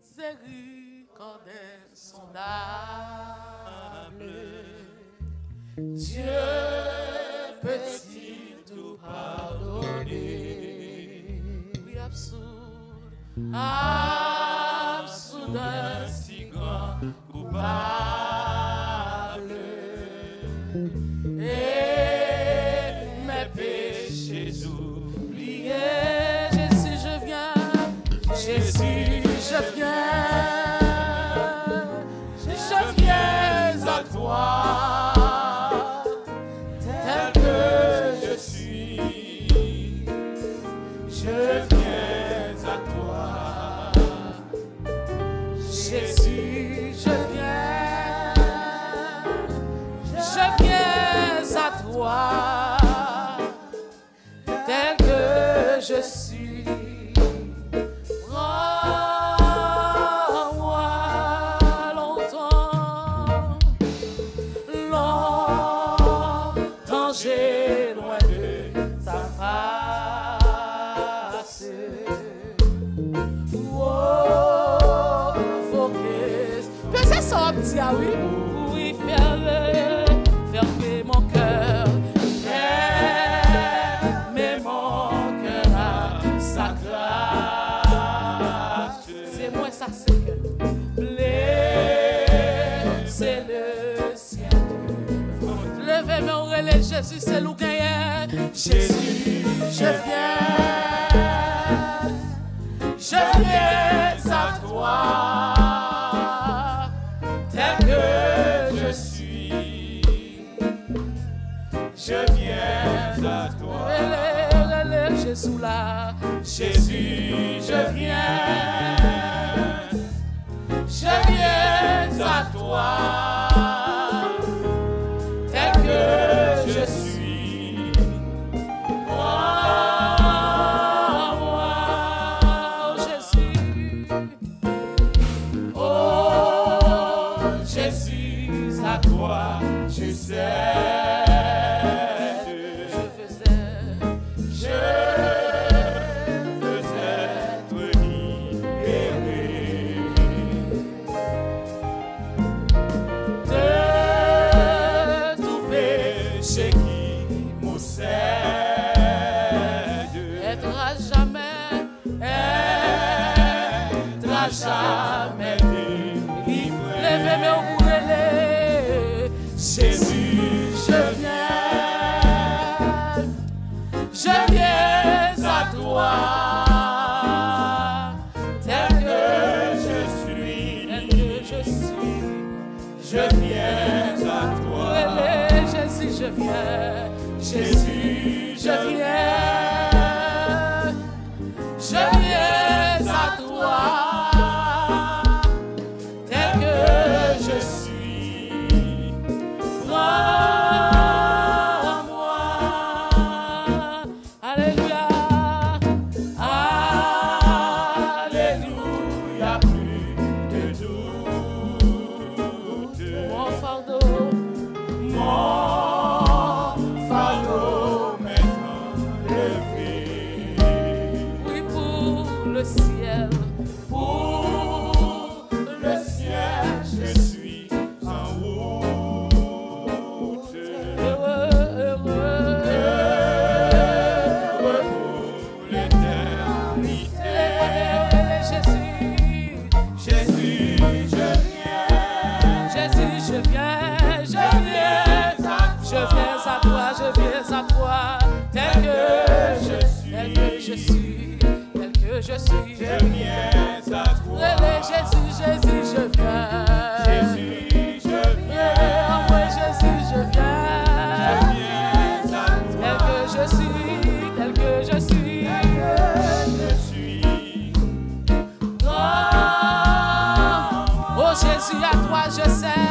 Miséricorde insondable, Dieu peut-il tout pardonner? Oui, absurde, absurde, si grand coupable, et mes péchés oubliés. Jésus, je viens, Jésus, je viens à toi, tel que je suis, je viens à toi. Jésus, je viens à toi, tel que je suis. J'ai loin de ta face. Oh, faut que c'est ça, petit, ah oui. Oui, fermez mon cœur. Fermez mon cœur à sa grâce. C'est moi, ça, c'est que blessez le ciel. Levez mes oreilles, Jésus, c'est l'ou gagnant. Jésus, je viens à toi, tel que je suis, je viens à toi. Jésus là, Jésus, je viens à toi. Je suis oh Jésus, à toi je cède. Je veux être libéré de tout péché qui m'obsède. Être à jamais délivré. Levez mes oreilles, Jésus, je viens à toi, tel que je suis, je viens à toi. Jésus, je viens, Jésus, je viens à toi, tel que je suis. Prends-moi, alléluia, alléluia, plus de doute. Mon fardeau maintenant levé. Oui, pour le ciel, je suis en route. Heureux pour l'éternité. Jésus, je viens à toi, tel que je suis, je viens à toi. Jésus, je viens. Moi, Jésus, je viens à toi. Tel que je suis. Oh, Jésus, à toi, je sais.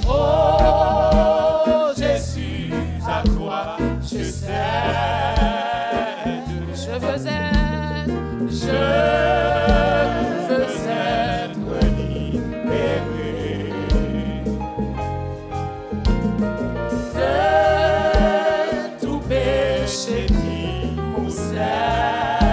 Oh, Jésus, à toi, je cède. Je veux être libéré de tout péché qui m'obsède.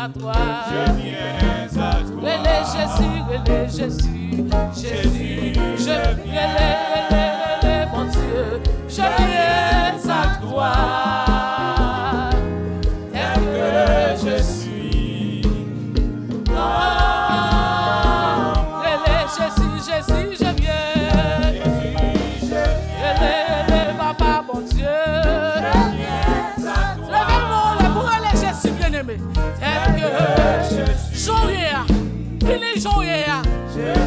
à toi. Je viens à toi. Relais Jésus, Jésus, je viens, relais, mon Dieu, je viens à toi. Tel que je suis. Oh, relais Jésus, je viens. Relais, papa, mon Dieu. Levez-moi là pour relais Jésus bien-aimé. Tel que journée, fini journée.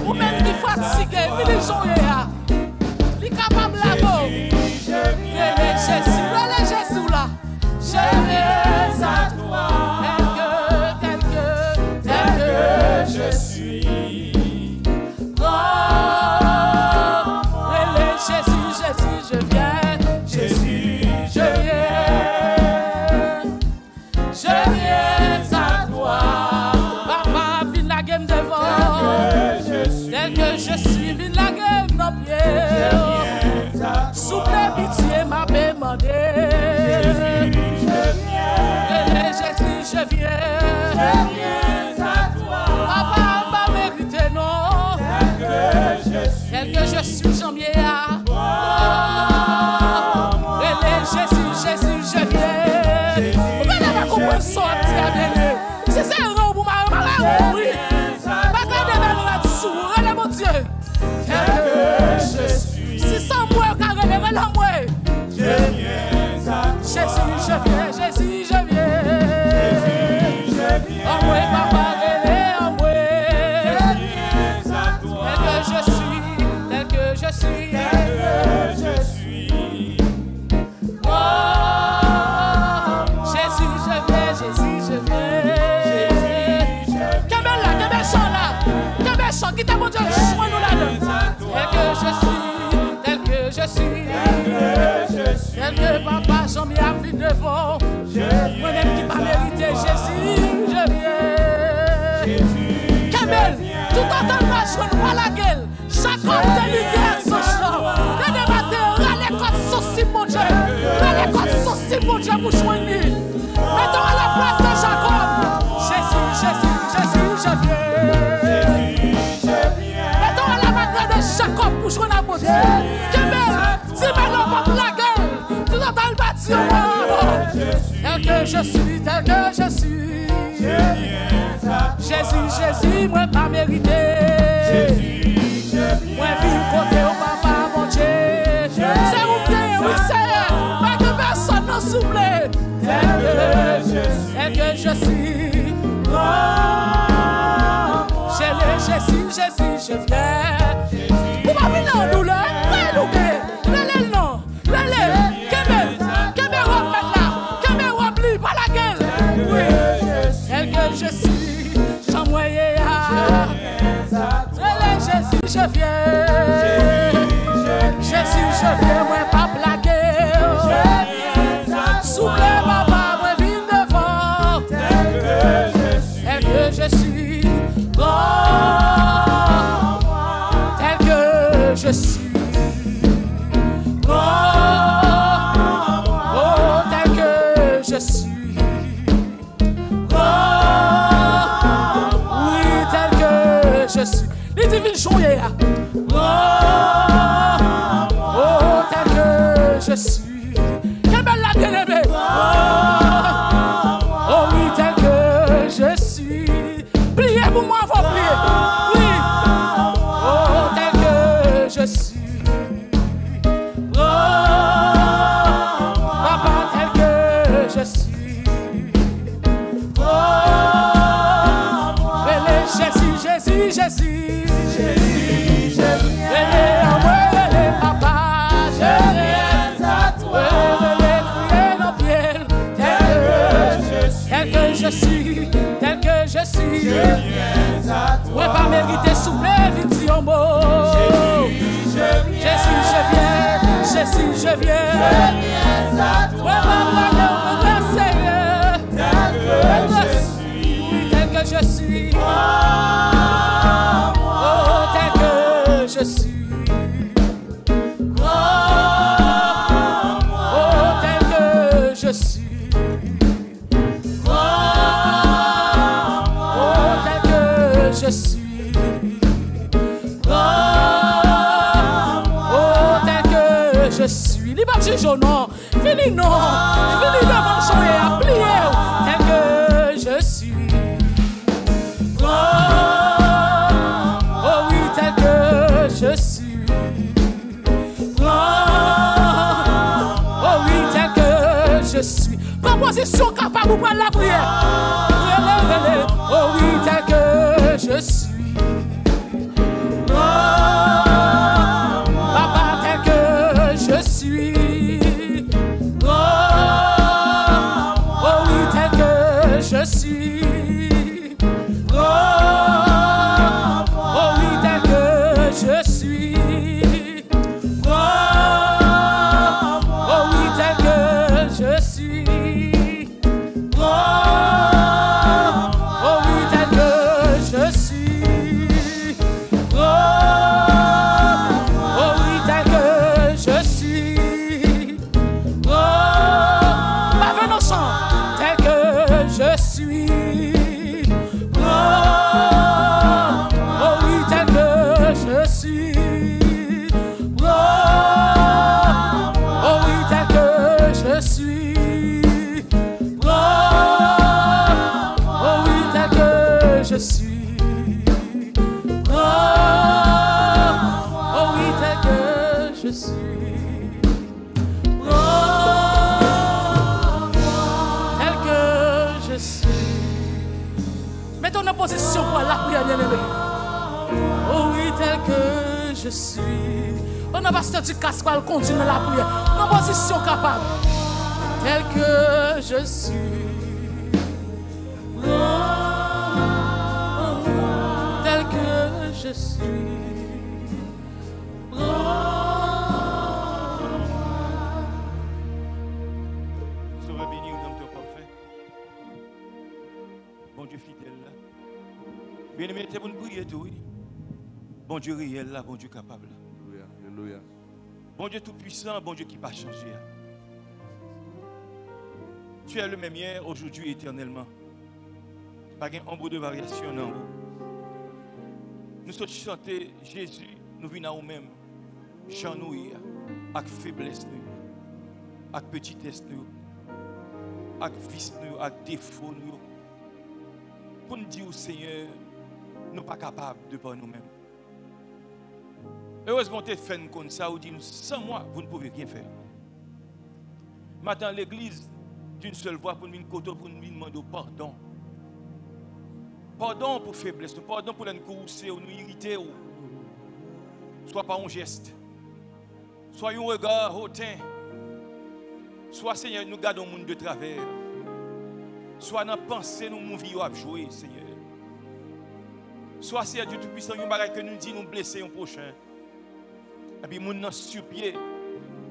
Ou même qui fatigué, fini journée. Li capable là bas. Relais Jésus là. Je viens à toi. Tel que je suis. Oh, relais Jésus, je viens. Jésus, je viens. Je viens à toi. Papa, viens la game devant. Tel que je suis, viens la game dans pied. Souple pitié m'a demandé. Jésus, je viens. À toi. Papa, m'a mérité non. Tel que je suis, janvier à. Jésus, je viens. Vous allez pas comprendre sortir bien. Si c'est un rond pour ma oui. Pas de là-dessous. Allez, mon Dieu. Tel que je suis. Si sans moi, carrément, là, moi. Jésus, je viens. Jésus, je viens. En moi, papa, en moi. Tel que je suis. Oh, Jésus, je viens. Quel bel chant là. Quel bel chant qui t'a mon Dieu, sois nous là-dedans. Tel que je suis. Tel que papa, j'en ai appris devant. Moi-même qui pas mérité, Jésus, je viens. Kamel, tout entend ma joie, nous à la gueule. Chaque homme de l'idée, son chant. Que de matin, râler contre son si mon Dieu. Râler contre son si mon Dieu pour joindre lui. Mettons à la place de Jacob. Jésus, je viens. Mettons à la manière de Jacob pour joindre la mon Dieu. Kamel, si maintenant pas la gueule, tout entend le bâtiment. Tel que je suis. Jésus, moi pas mérité. Moi vivre côté au papa, mon Dieu. C'est où bien, oui c'est. Pas que personne n'en souffle. Tel que je suis. Oh, Jésus, je viens. Vous m'avez dans la douleur. Relais non. Relais. Kébé remettre là. Kébé rempli par la gueule. Oui. Tel que je suis. J'en moyen. Relais Jésus, je viens. Jésus, je viens. Moi pas plaquer. Souple papa, moi viens devant. Tel que je suis. Oh, tel que je suis. Oh, tel que je suis. Oh, oui, tel que je suis. Les divines joyeux. Oh, tel que je suis. Quelle belle la bien-aimée. Oh, oui, tel que je suis. Priez pour moi, vous priez. Oui. Oh, tel que je suis. Oh, papa, tel que je suis. Oh, Jésus. Papa, je viens à toi. je suis. Il va juger non. Fini non. Fini devant le champ et à plier. Tel que je suis. Oh, oh oui, tel que je suis. Oh, oh oui, tel que je suis. Composition capable pour prendre la prière. Oh oui, tel que je suis. Oh, papa, tel que je suis. Oh, oh oui, tel que je suis. Oh, oh oui, tel que je suis. Oh, oh oui, tel que je suis. Oh, oh oui, tel que je suis. Oh, oh oui, tel que je suis. Oh, pas venons chant, tel que je suis. Oh, oh oui, tel que je suis. Oh, oh oui, tel que je suis. Oh, oh oui, tel que je suis. Oh, oh oui, tel que je suis. Oh, tel que je suis. Mettons en position pour la prière, bien-aimé. Oh oui, tel que je suis. On a pasteur du casque pour continuer la prière. En position capable. Tel que je suis. Oh, tel que je suis. Oh. Sera béni au nom de ton parfait. Bon Dieu fidèle là. Bien-aimé, c'est pour nous prier tout, oui. Bon Dieu réel là, bon Dieu capable. Alléluia. Bon Dieu tout-puissant, bon Dieu qui n'a pas changé. Tu es le même hier, aujourd'hui, éternellement. Pas un ombre de variation, non. Nous sommes chanter Jésus, nous venons à nous-mêmes. Chanouille, avec faiblesse, avec petitesse, avec vice, avec défaut. Pour nous dire au Seigneur, nous ne sommes pas capables de par nous-mêmes. Heureusement, tu fais comme ça, ou dit sans moi, vous ne pouvez rien faire. Maintenant, l'église, d'une seule voix, pour nous demander pardon. Pardon pour faiblesse, pardon pour nous courser ou nous irriter. Soit par un geste, soit un regard hautain, soit, Seigneur, nous gardons le monde de travers, soit dans la pensée, nous nous vivons à jouer, Seigneur. Soit, Seigneur Dieu Tout-Puissant, nous bagage que nous disons nous blesser un prochain. Et puis, nous sur pied,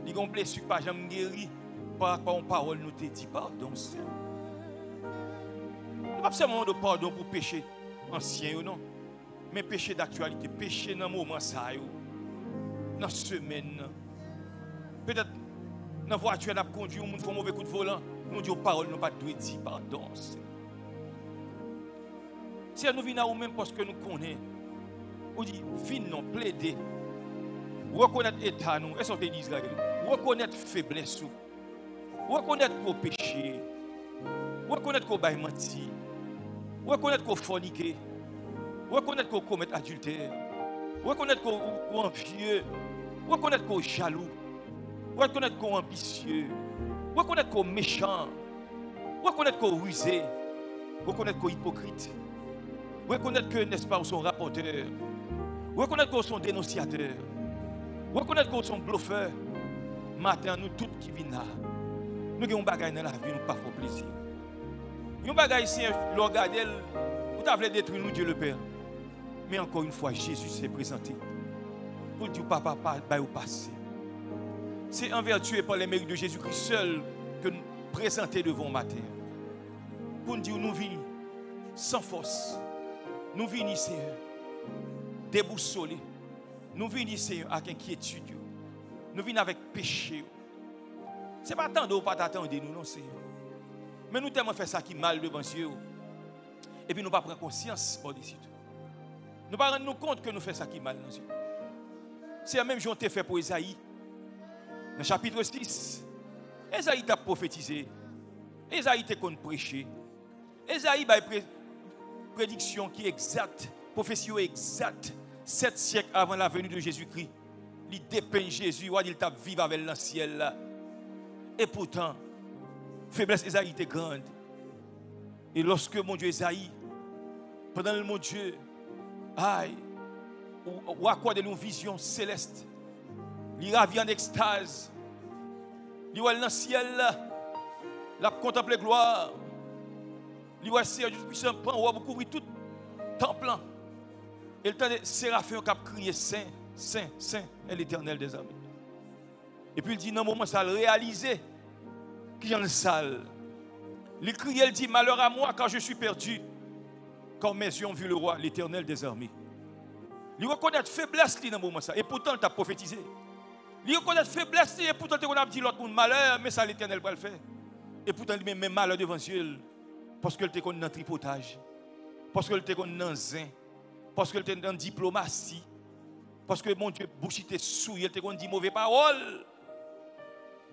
nous avons blessé pas jamais guéri par rapport à une parole, nous te dit pardon, Seigneur. Nous pas seulement de pardon pour péché ancien, non, mais péché d'actualité, péché dans le moment, ça, dans la semaine. Peut-être dans la voiture, on a conduit, on fait un mauvais coup de volant, nous disons parole, nous pas de dire pardon, Seigneur. Si nous venons à nous-mêmes parce que nous connaissons, on dit, venons plaider. Reconnaître l'état, nous, et son pays d'Israël. Reconnaître faiblesse, reconnaître qu'on péché, reconnaître qu'on baille menti, reconnaître qu'on forniqué, reconnaître qu'on commet adultère, reconnaître qu'on envieux, reconnaître qu'on jaloux, reconnaître qu'on ambitieux, reconnaître qu'on méchant, reconnaître qu'on rusé, reconnaître qu'on hypocrite, reconnaître que, n'est-ce pas, son rapporteur, reconnaître qu'on son dénonciateur, reconnaître qu'on son bluffeur. Matin, nous tous qui viennent là, nous avons des bagages dans la vie, nous pas faire plaisir. Nous avons des bagages ici, nous regardons, vous avez détruire nous, Dieu le Père. Mais encore une fois, Jésus s'est présenté pour dire, papa, pas au passé. C'est en vertu et par les mérites de Jésus-Christ seul que nous présentons devant matin. Pour nous dire, nous venons sans force. Nous venons, Seigneur, déboussolés. Nous venons, Seigneur, avec inquiétude. Nous venons avec péché. Ce n'est pas tant de pas t'attendre nous, non, Seigneur. Mais nous tellement fait ça qui mal devant Dieu. Et puis nous ne pas prendre conscience pour décider. Nous ne pas rendre compte que nous faisons ça qui mal dans Dieu. C'est la même chose que tu fait pour Isaïe. Dans le chapitre 6, Esaïe t'a prophétisé. Esaïe t'a prêché. Esaïe a une prédiction qui est exacte, prophétie exacte. 7 siècles avant la venue de Jésus-Christ. Il dépeint Jésus, il t'a vivre avec le ciel là. Et pourtant, faiblesse Esaïe était grande. Et lorsque mon Dieu Esaïe, pendant le mon Dieu, ou accorde une vision céleste, il ravit en extase, il voit dans le ciel, la contempler gloire, il voit Seigneur Dieu puissant, prend ou couvrir tout temple. Et le temps de Séraphim qui a crié Saint, Saint, Saint est l'Éternel des armées. Et puis il dit, dans le moment, ça a réalisé qu'il y a une salle. Il crie, il dit, malheur à moi quand je suis perdu, quand mes yeux ont vu le roi, l'Éternel des armées. Il reconnaît faiblesse dans le moment, ça. Et pourtant, il t'a prophétisé. Il reconnaît faiblesse, et pourtant, il a dit l'autre monde malheur, mais ça, l'Éternel va le faire. Et pourtant, il met même malheur devant Dieu, parce qu'il était dans le tripotage, parce qu'il était dans le zin, parce qu'il était dans la diplomatie, parce que mon Dieu, bouche était souillé, il était dans dit mauvaises paroles.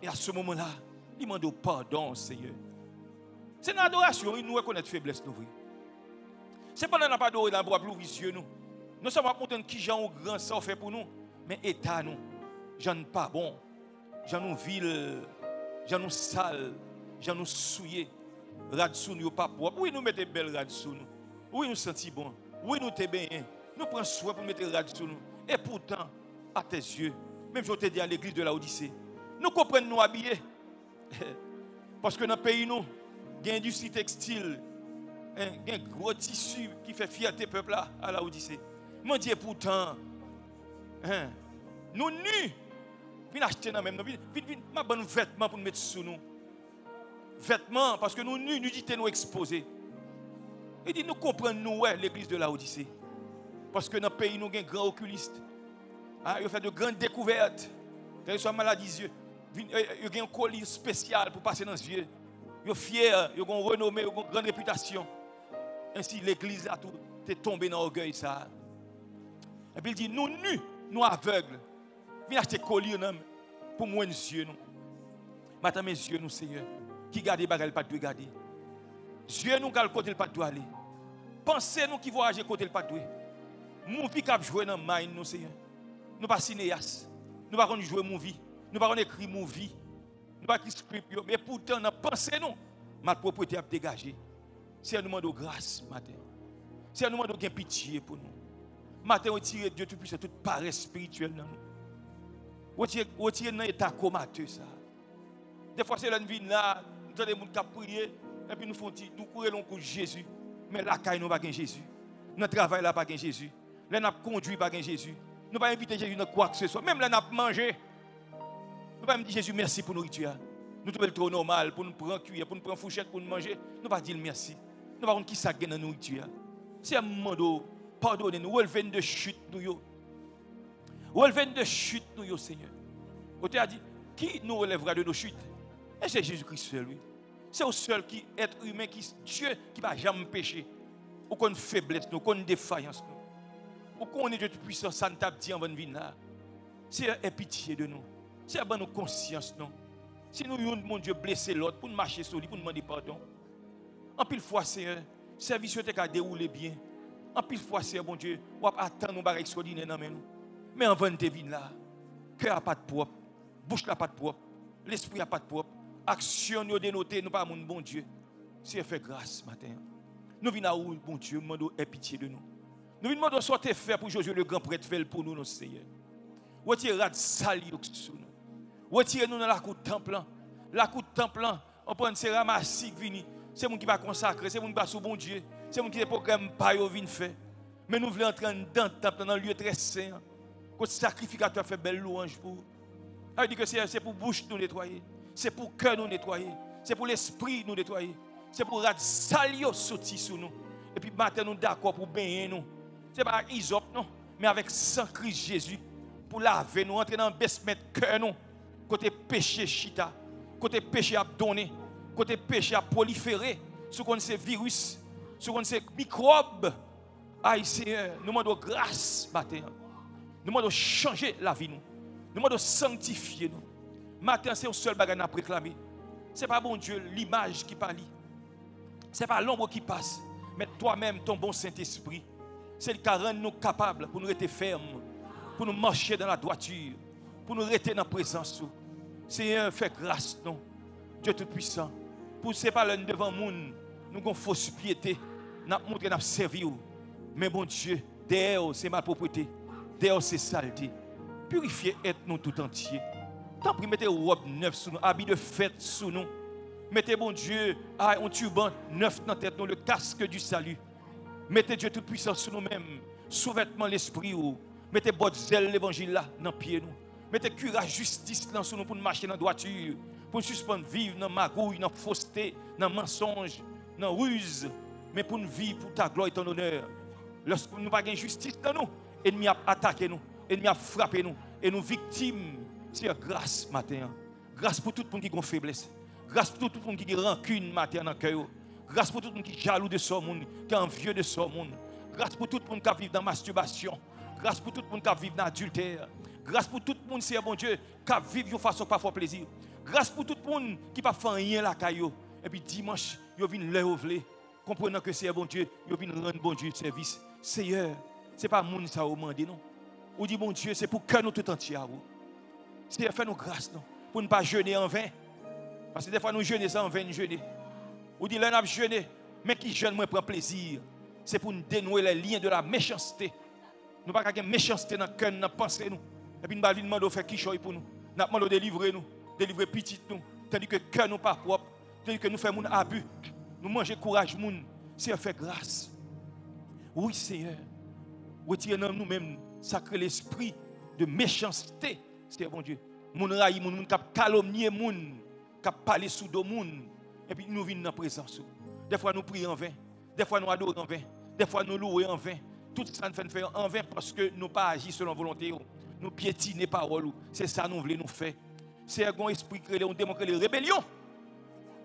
Et à ce moment-là, il demande pardon, Seigneur. C'est une adoration, il nous reconnaît faiblesse, nous. C'est pas qu'on n'a pas adoré dans le bois plus vicieux, nous. Nous sommes pas contents qui Jean ou grand ça fait pour nous, mais état nous, Jean pas bon, Jean nous vil, Jean nous sale, Jean nous souillé, rad sous nous pas propre. Oui, nous mettons belle rad sous nous. Oui, nous sentons bon. Oui, nous t'es bien. Nous prenons soin pour mettre rad sous nous. Et pourtant, à tes yeux, même je te dis à l'église de la Odyssée, nous comprenons nous habiller. Parce que dans le pays, nous, il y a une industrie textile, il y a un gros tissu qui fait fierté peuple là, à la Odyssée. Moi, je dis pourtant, nous nus, viens acheter dans même, viens ma bonne vêtement pour nous mettre sous nous. Vêtements, parce que nous nus, nous disons nous exposer. Il dit nous comprenons nous, l'église de la Odyssée. Parce que dans le pays, nous avons un grand oculiste. Il fait de grandes découvertes. Quand il soit maladie des yeux, il y a un colis spécial pour passer dans les yeux. Il est fier, il a une renommée, il a une grande réputation. Ainsi, l'église a tout est tombée dans l'orgueil. Ça. Et puis il dit, nous nus, nous aveugles, viens acheter colis pour moins de yeux. Maintenant, mes yeux, nous, Seigneur, qui garde les bagages, pas de garder. Yeux, nous, garde le côté, pas de aller. Pensez, nous, qui voyagent côté, pas de mon vie qui a joué dans le mind, nous, Seigneur. Nous ne pas cinéastes. Nous ne pas jouer mon vie. Nous ne pas écrire mon vie. Nous ne pas écrire script. Mais pourtant, nous pensez, nous, ma propriété a dégagé. C'est un moment de grâce, matin. C'est un moment de pitié pour nous. Matin, retirer Dieu tout puissant, toute paresse spirituelle dans nous. Retirer dans l'état comateux, ça. Des fois, c'est là, nous venons là, nous avons des gens qui prier, et puis nous courons coup de Jésus. Mais la caille, nous pas Jésus. Notre travail, là, pas Jésus. Là, nous avons conduit, pas Jésus. Nous pas inviter Jésus dans quoi que ce soit. Même là, nous avons mangé. Nous pas dire Jésus, merci pour nourriture. Nous trouvons le trop normal pour nous prendre cuillère, pour nous prendre fourchette, pour nous manger. Nous pas dire merci. Nous pas qui ça gagne dans nourriture. C'est un moment de pardonner nous, relever de chute nous. Relever de chute nous, Seigneur. Vous avez dit, qui nous relèvera de nos chutes? Et c'est Jésus-Christ seul, oui. C'est au seul qui être humain, Dieu qui ne va jamais pécher. Ou qu'on faiblesse, ou qu'on défaillance. Ou qu'on est de toute puissance, ça ne t'a dit en bonne vie là. C'est pitié de nous. C'est à bonne conscience, non. Si nous, mon Dieu, blesser l'autre pour nous marcher sur lui, pour nous demander pardon. En pile fois, Seigneur, service a déroulé bien. En pile fois, Seigneur, mon Dieu, on va attendre nos barres extraordinaires dans nous. Mais en bonne vie là, cœur n'a pas de propre, bouche n'a pas de propre, l'esprit n'a pas de propre, action nous dénotée, nous pas mon bon Dieu. C'est fait grâce ce matin. Nous venons à où, bon Dieu, nous demandons pitié de nous. Nous venons demander soit faire pour Josué le grand prêtre, faire pour nous, nos Seigneur. Retirez la salle sur nous. Retirez-nous dans la cour de temple. La cour de temple, on prend ces ramassis qui viennent. C'est mon qui va consacrer, c'est mon qui va sous bon Dieu. C'est mon qui ne programme pas venir faire. Mais nous voulons entrer dans le temple, dans un lieu très saint. Que le sacrificateur fait belle louange pour. Ça veut dire que c'est pour bouche nous nettoyer. C'est pour cœur nous nettoyer. C'est pour l'esprit nous nettoyer. C'est pour la salle sortir sur nous. Et puis matin nous d'accord pour baigner nous. Ce n'est pas isop non, mais avec sang Christ Jésus. Pour laver nous, entrer dans le baissement de cœur nous. Côté péché chita, côté péché abdonné, côté péché à proliférer, sur ces virus, sur ces microbes. Aïe Seigneur, nous demandons grâce matin. Nous demandons changer la vie nous. Nous demandons sanctifier nous. Matin, c'est un seul bagage à réclamer. Ce n'est pas bon Dieu, l'image qui parle. Ce n'est pas l'ombre qui passe. Mais toi-même, ton bon Saint-Esprit, c'est le qui rend nous capables pour nous rester fermes, pour nous marcher dans la droiture, pour nous rester dans la présence. Seigneur, fais grâce, non. Dieu Tout-Puissant. Pour ce n'est pas l'un devant le monde, nous avons fausse piété. Nous avons montré, nous avons servi. Mais bon Dieu, derrière, c'est malpropreté. Derrière, c'est saleté. Purifiez être nous tout entier. Tant pis, mettez robe neuve sous nous, habits de fête sous nous. Mettez, bon Dieu, un turban neuf dans la tête, nous, le casque du salut. Mettez Dieu Tout-Puissant sur nous-mêmes, sous-vêtement l'esprit. Mettez votre zèle l'évangile là, dans le pied nous. Mettez courage, justice là sur nous pour nous marcher dans la droiture, pour nous suspendre, vivre dans la magouille, dans la fausseté, dans le mensonge, dans la ruse, mais pour nous vivre pour ta gloire et ton honneur. Lorsque nous n'avons pas de justice dans nous, l'ennemi a attaqué nous, l'ennemi a frappé nous, et nous victimes. C'est grâce matin. Grâce pour tout le monde qui a une faiblesse. Grâce pour tout le monde qui a rancune matin dans le cœur. Grâce pour tout le monde qui est jaloux de son monde, qui est envieux de son monde. Grâce pour tout le monde qui vit dans la masturbation. Grâce pour tout le monde qui vit dans l'adultère. Grâce pour tout le monde, c'est bon Dieu, qui vit de façon pas fort plaisir. Grâce pour tout le monde qui n'a pas fait rien la caillou. Et puis dimanche, ils viennent lever, comprenant que c'est bon Dieu, ils viennent rendre bon Dieu service. Seigneur, ce n'est pas le monde qui a demandé, non. Ou dit bon Dieu, c'est pour que nous tout entiers. Seigneur, fais-nous grâce, non, pour ne pas jeûner en vain. Parce que des fois, nous jeûnons sans en vain, nous jeûner. Ou dit, là, nous jeûner, mais qui jeûne, moi, prend plaisir. C'est pour nous dénouer les liens de la méchanceté. Nous n'avons pas de méchanceté dans le cœur, dans la pensée, nous. Et puis, nous allons demander de faire qui choisit pour nous. Nous demandons de délivrer nous, délivrer petit nous. Tandis que le cœur nous pas propre, tandis que nous faisons mon abus. Nous mangeons courage, moun. Seigneur, fais grâce. Oui, Seigneur. Retirez dans nous-mêmes, sacré l'esprit de méchanceté. C'est bon Dieu. Moun raï, moun qui calomnier, moun qui parler sous dos, moun. Et puis nous venons dans la présence. Des fois nous prions en vain. Des fois nous adorons en vain. Des fois nous louons en vain. Tout ça nous fait faire en vain parce que nous pas agir selon la volonté. Nous piétinons les paroles. C'est ça que nous voulons nous faire. C'est un esprit créé, on démontre les rébellions.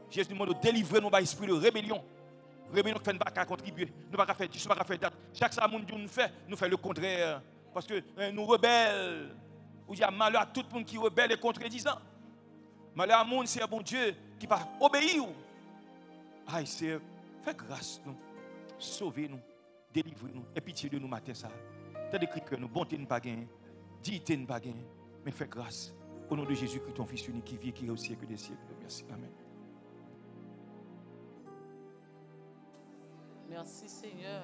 Jésus nous demande de délivrer nos esprits de rébellion. Rébellion qui ne fait pas contribuer. Nous ne pouvons pas faire 10, nous ne pouvons pas faire date. Chaque fois que nous faisons, nous faisons le contraire. Parce que nous rebelles. Il y a malheur à tout le monde qui rebelle et contredisant. Malheur à tout le monde, c'est un bon Dieu qui va obéir. Aïe, Seigneur, fais grâce nous. Sauvez-nous, délivrez-nous. Et pitié de nous matin ça. T'as décrit que nous, bonté ne pas gagner, dignité ne pas gagner, mais fais grâce. Au nom de Jésus-Christ, ton Fils unique qui vit et qui est au siècle des siècles. Merci. Amen. Merci Seigneur.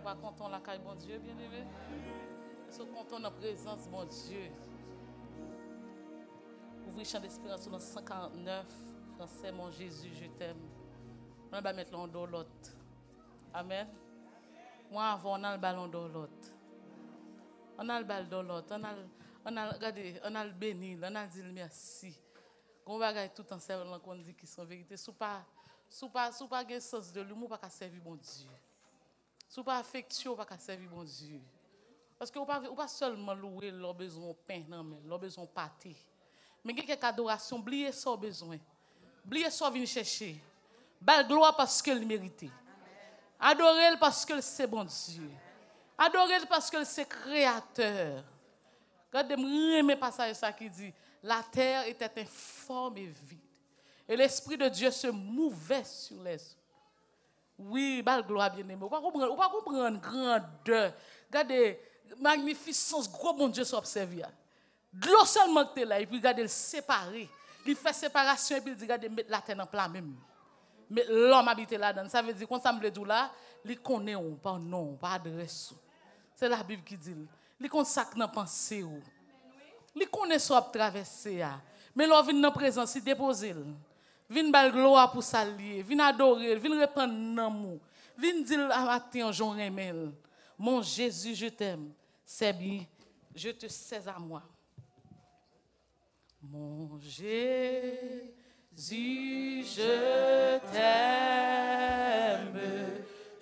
On va compter la caille, bon Dieu, bien-aimé. Nous comptons la présence, mon Dieu. Ouvrez chant d'espérance dans 149, français, mon Jésus, je t'aime. On va mettre l'on dans l'autre. Amen. Moi, avant, on a le ballon dans l'autre. On a le ballon dans l'autre. Regardez, on a le béni, on a dit merci. On va regarder tout en servant qu'on dit qu'ils sont vérité. Sous pas un sens de l'humour, pas qu'à servir bon Dieu. Sous pas affection, pas qu'à servir bon Dieu. Parce que vous ne pas seulement louer leur besoin de pain, non, mais leur besoin de pâté. Mais il y a quelques adorations, oubliez ça besoin. Oubliez ça venir chercher. Belle gloire parce qu'elle mérite. Adorez-le parce que c'est bon Dieu. Adorez-le parce que c'est créateur. Regardez-moi mes passages ça qui dit la terre était informe et vide. Et l'esprit de Dieu se mouvait sur les eaux. Oui, belle gloire bien-aimé. Vous ne pas comprendre grandeur. Regardez magnificence, gros bon Dieu s'observe. L'eau seulement que tu es là, et puis regardez le séparer. Il fait séparation et puis il dit regardez mettre la terre en plat même. Mais l'homme habite là-dedans. Ça veut dire qu'on s'en dit là, il connaît ou pas non, pas adresse. C'est la Bible qui dit. Il connaît ça que dans pensée ou. Il connaît ça à traverser. Mais l'on vient dans présence, il dépose. Vin bal gloire pour s'allier, vin adorer, vin répandre l'amour. Vin dire à matin Jean Remel. Mon Jésus, je t'aime. C'est bien, je te sais à moi. Mon Jésus, je t'aime.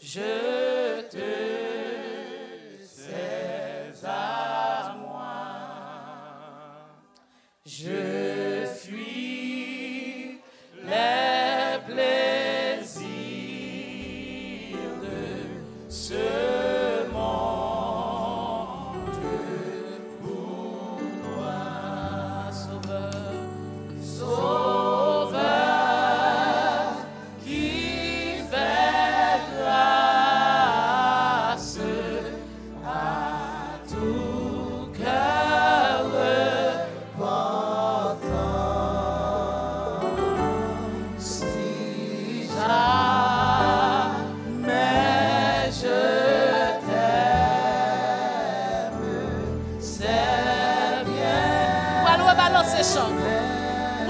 Je te sais à moi. Je fuis les plaisirs de ce monde pour toi, Sauveur.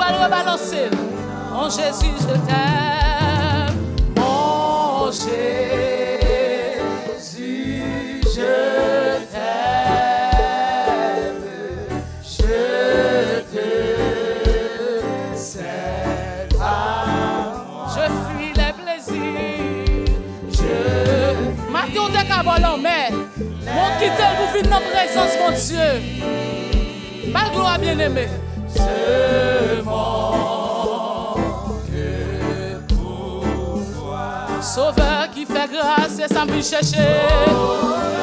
va le rebalancer. Mon Jésus, je t'aime. Mon Jésus, je t'aime. Je te cède à moi. Je fuis les plaisirs. Matin, on te cabole en mer. Mon quitte vous vit dans la présence, mon Dieu. Ma gloire bien-aimée. Ce monde pour toi. Sauveur qui fait grâce et sans plus chercher.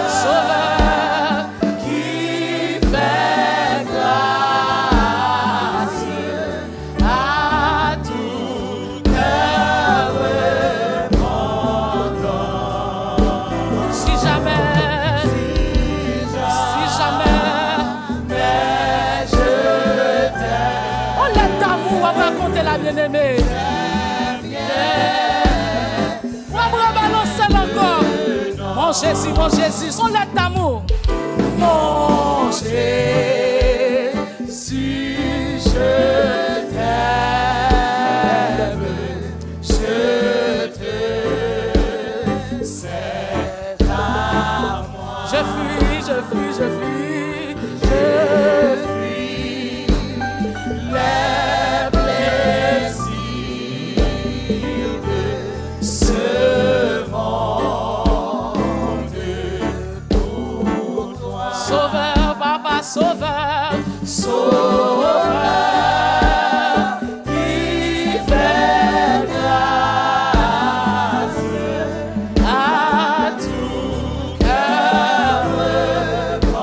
Sauveur qui fait grâce à tout cœur repentant. Si jamais, on va raconter la bien-aimée. On va balancer encore. Mon Jésus, son lettre d'amour. Mon Jésus, je t'aime. Je te cède à moi. Je fuis. Je fuis les plaisirs de ce monde pour toi. Sauveur, papa, sauveur, qui fait grâce à tout cœur repentant.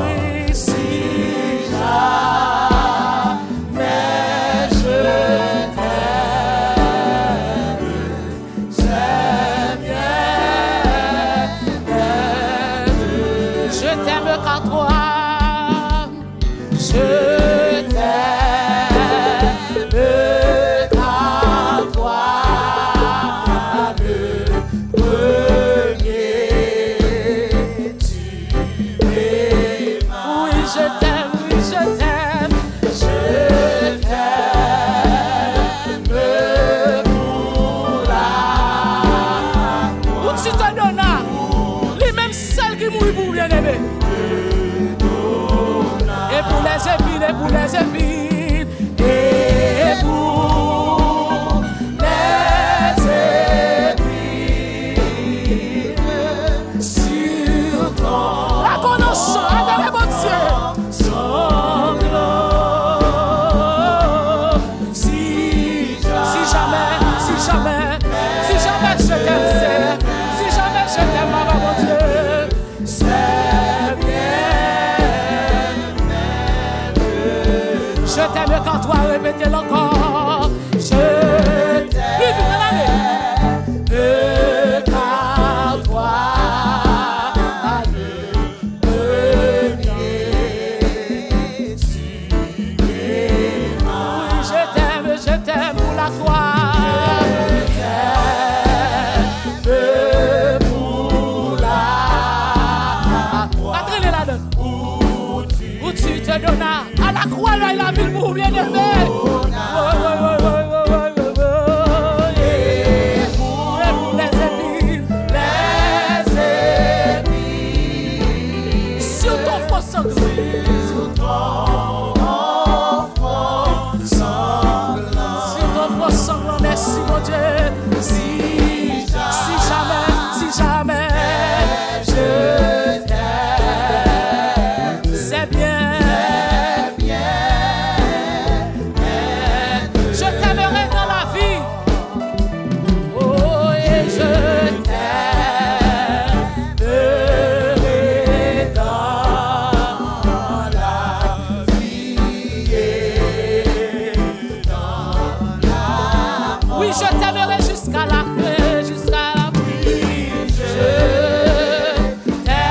Oui, si jamais je t'aime, c'est bien. Je t'aime car toi, je t'aime car toi, le premier tu m'aimas. Oui, je t'aime, je t'aime pour la. Où tu te donnes, les mêmes celles qui mourent pour bien-aimé. Et pour les épines, et pour les épines, et pour les épines, sur ton la connaissance, adorez mon Dieu, sanglant. Si jamais je t'aime, si jamais je t'aime, maman, mon Dieu, c'est bien. Je t'aime quand toi, répétez-le encore. Je t'aime. Plus vite, allez. Car toi, le premier tu m'aimas. Oui, je t'aime pour la croix. Je t'aime pour la croix. Pas là-dedans. Où tu te donnes à la croix, là, il a vu pour bien-aimé. Et pour les épines, sur ton front sanglant. Sur ton front sanglant, merci mon Dieu. Si jamais je t'aime, c'est bien. Je t'aimerai dans la vie. Oh, et je t'aimerai dans la vie et dans l'amour. Oui, je t'aimerai jusqu'à la fin, jusqu'à la fin. Je t'aimerai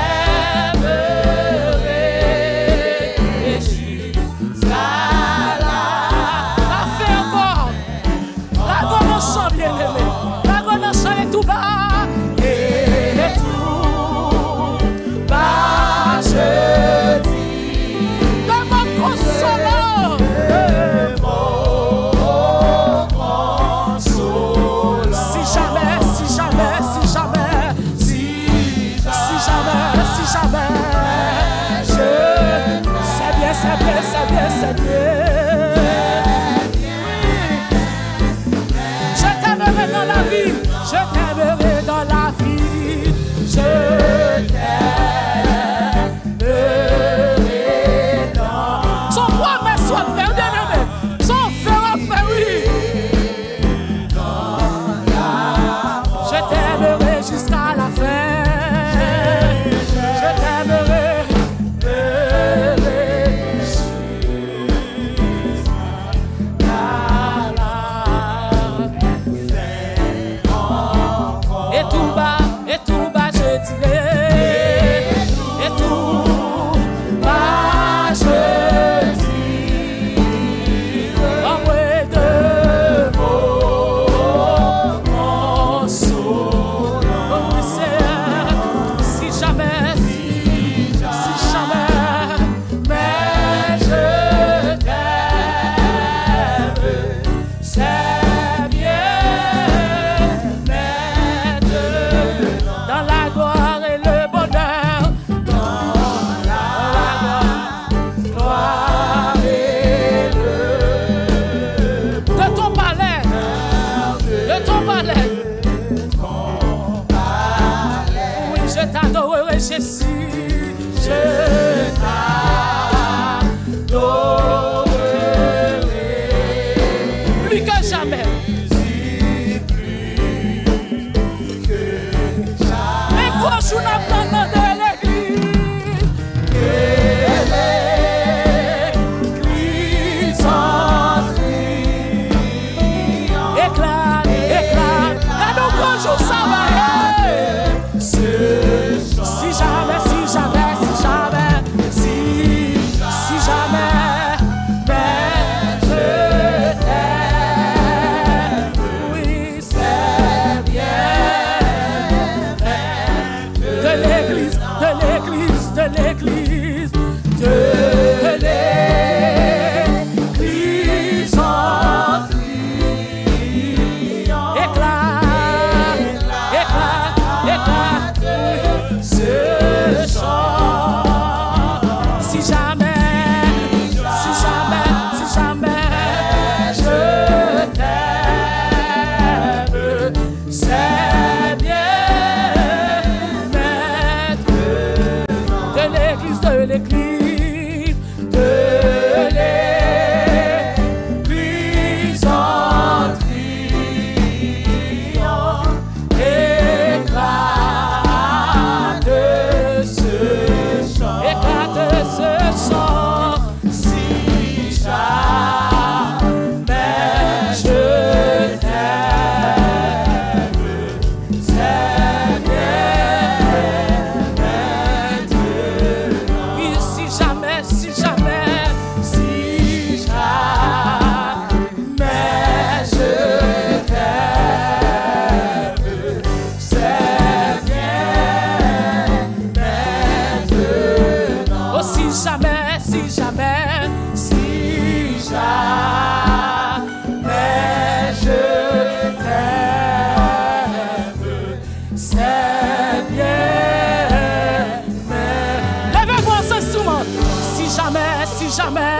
si jamais,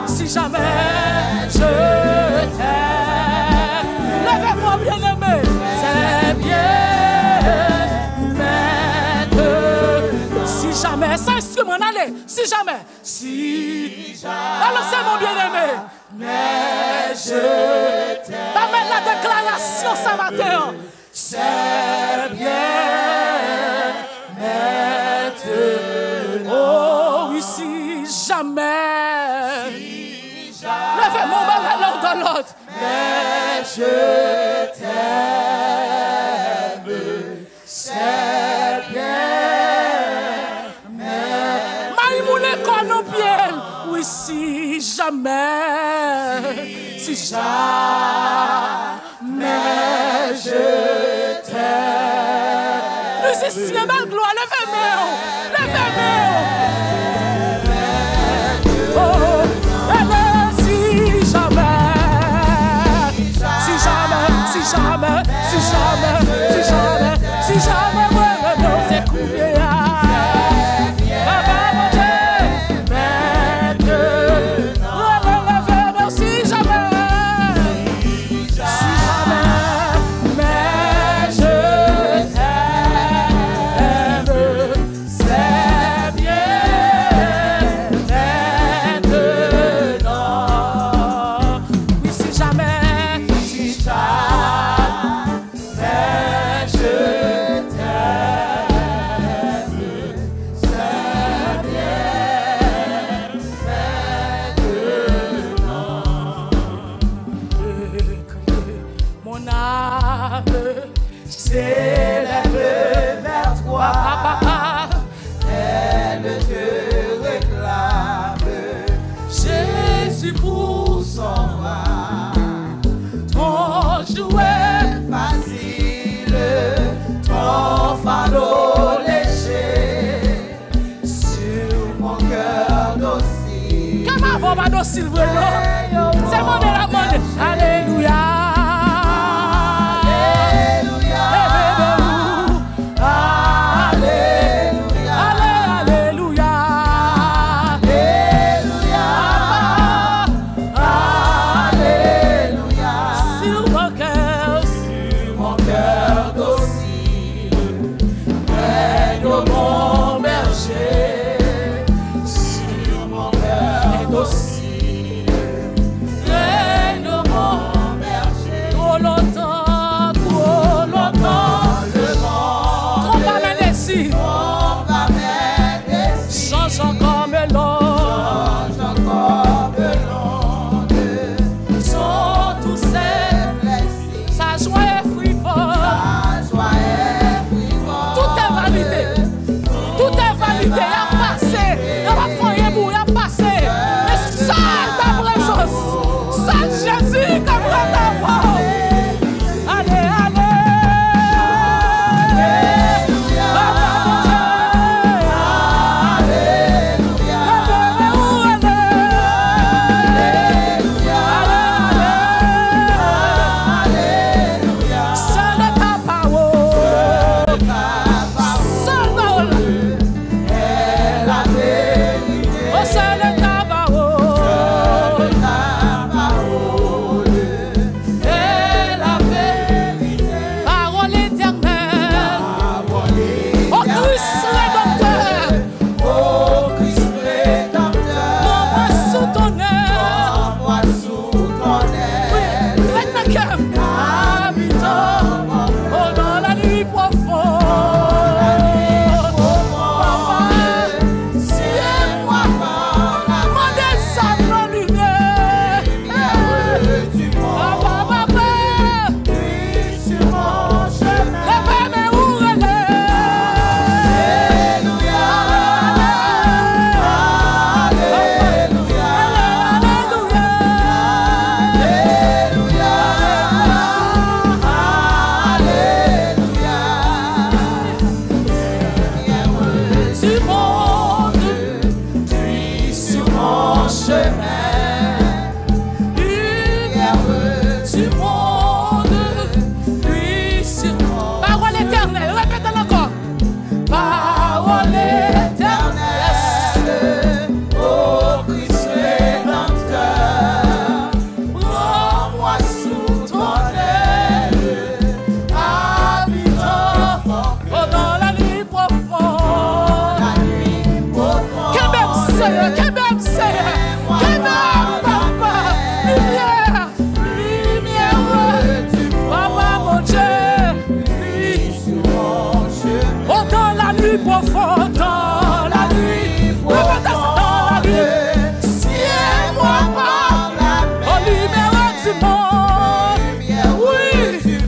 si jamais je t'aime. Levez-moi bien-aimé, c'est bien. Si jamais, ça instrument, allez, si jamais, alors c'est mon bien-aimé, mais je t'aime. Va mettre la déclaration ce matin, c'est bien maintenant. Oh oui, si jamais, levez mon bas l'un dans l'autre, mais je t'aime, c'est bien. Oui, si jamais je t'aime. Musicien, belle gloire, levez-moi, levez-moi. Oh, si jamais, moi, non, c'est coupé. C'est mon amour. Alléluia. Alléluia. Alléluia. Alléluia. Alléluia. Sur mon cœur docile, règne au bon berger. Sur mon cœur docile. Seigneur, que même Seigneur, que même Papa, lumière, Papa mon Dieu, oh dans la nuit profonde, dans la nuit, dans la nuit, tiens-moi par la main, oh lumière du monde, oui,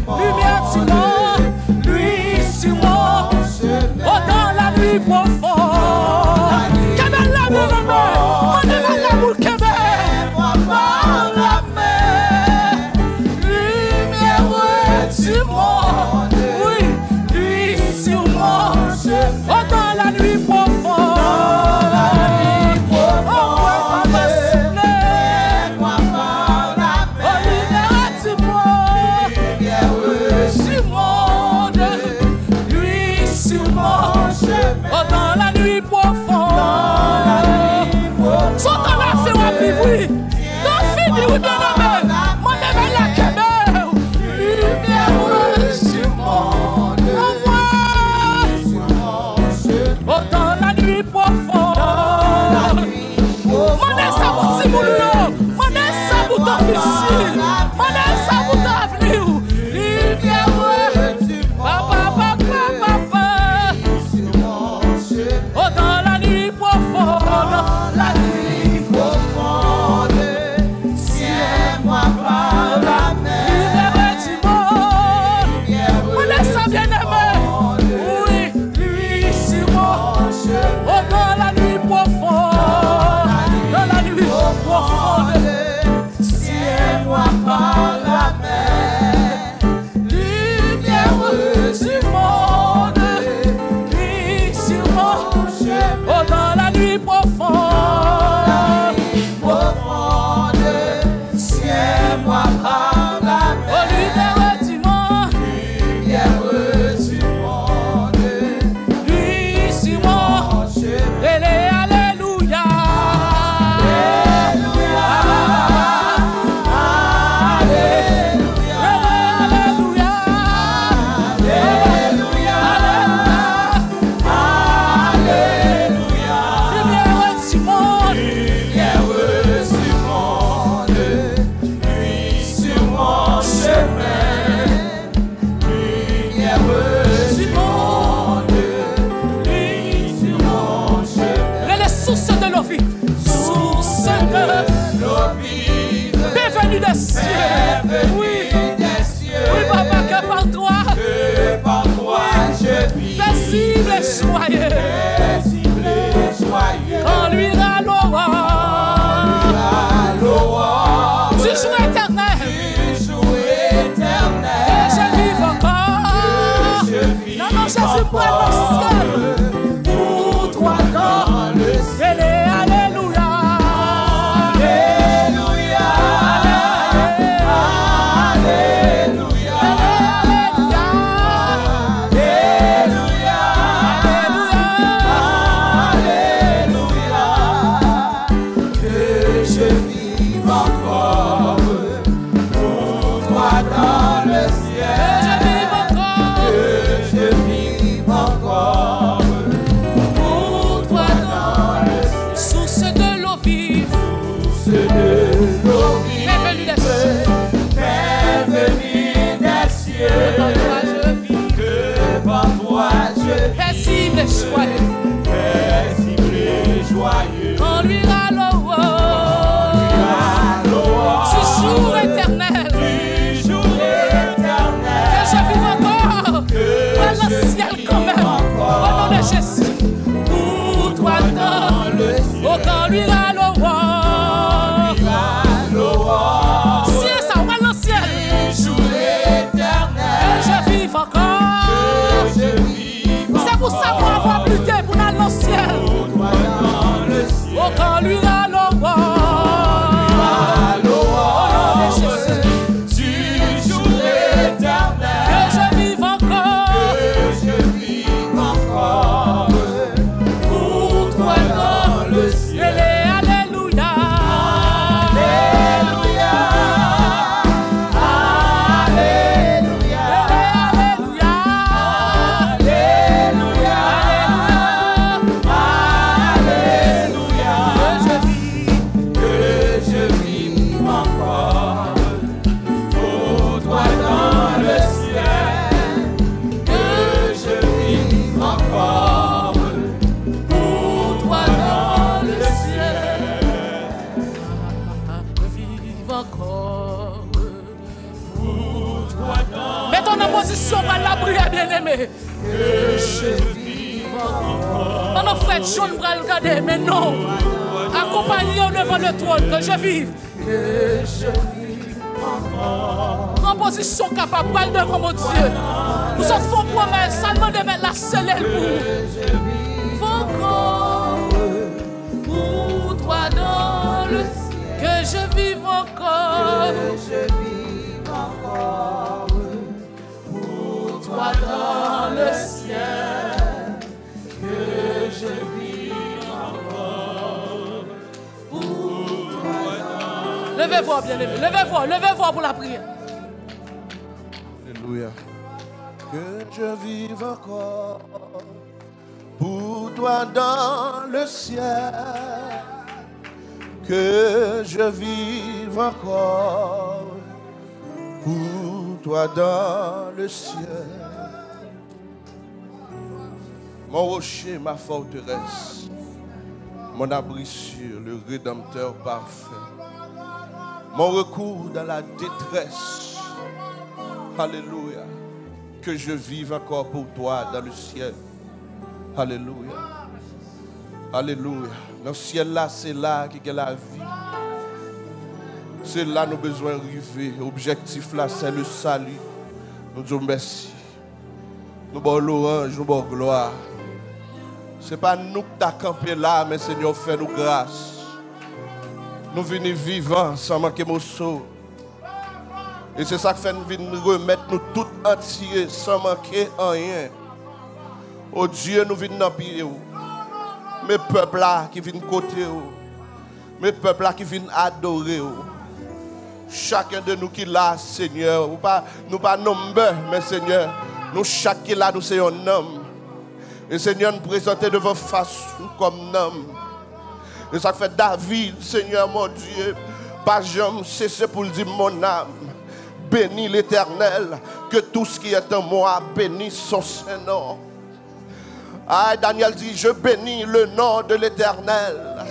lumière du monde, lui sur moi, oh dans la nuit profonde. Pour toi dans le ciel. position pour la prière, bien-aimé. Que je vive encore. Non, frère John va le garder, mais non. Accompagnez-nous devant le trône, que je vive. Que je vive encore. En position capable, parle devant mon Dieu. Nous sommes font promesse, seulement de mettre la cellule pour. Encore pour toi dans le ciel. Que je vive encore. Que je vive encore pour toi dans le ciel. Que je vive encore pour toi dans le ciel. Levez-vous, bien-aimés, levez-vous pour la prière. Alléluia. Que je vive encore pour toi dans le ciel. Que je vive encore pour toi dans le ciel. Mon rocher, ma forteresse, mon abri sûr, le Rédempteur parfait. Mon recours dans la détresse. Alléluia. Que je vive encore pour toi dans le ciel. Alléluia. Alléluia. Dans le ciel là, c'est là qu'il y a la vie. C'est là nous besoin d'arriver. L'objectif là, c'est le salut. Nous disons merci. Nous avons l'orange, nous avons gloire. Ce n'est pas nous qui t'as campé là, mais Seigneur, fais-nous grâce. Nous venons vivants sans manquer mon saut. Et c'est ça qui fait nous venir remettre nous tout entiers sans manquer rien. Oh Dieu, nous venons dans pied. Mes peuples là qui viennent côté. Mes peuples là qui viennent adorer. Chacun de nous qui est là, Seigneur. Nous pas nombreux, mais Seigneur, nous chacun qui est là, nous sommes un homme. Et Seigneur, nous présenter devant face comme un homme. Et ça fait David, Seigneur mon Dieu, pas jamais cesser pour dire mon âme. Bénis l'Éternel, que tout ce qui est en moi bénisse son Saint-Nom. Ah, Daniel dit, je bénis le nom de l'Éternel.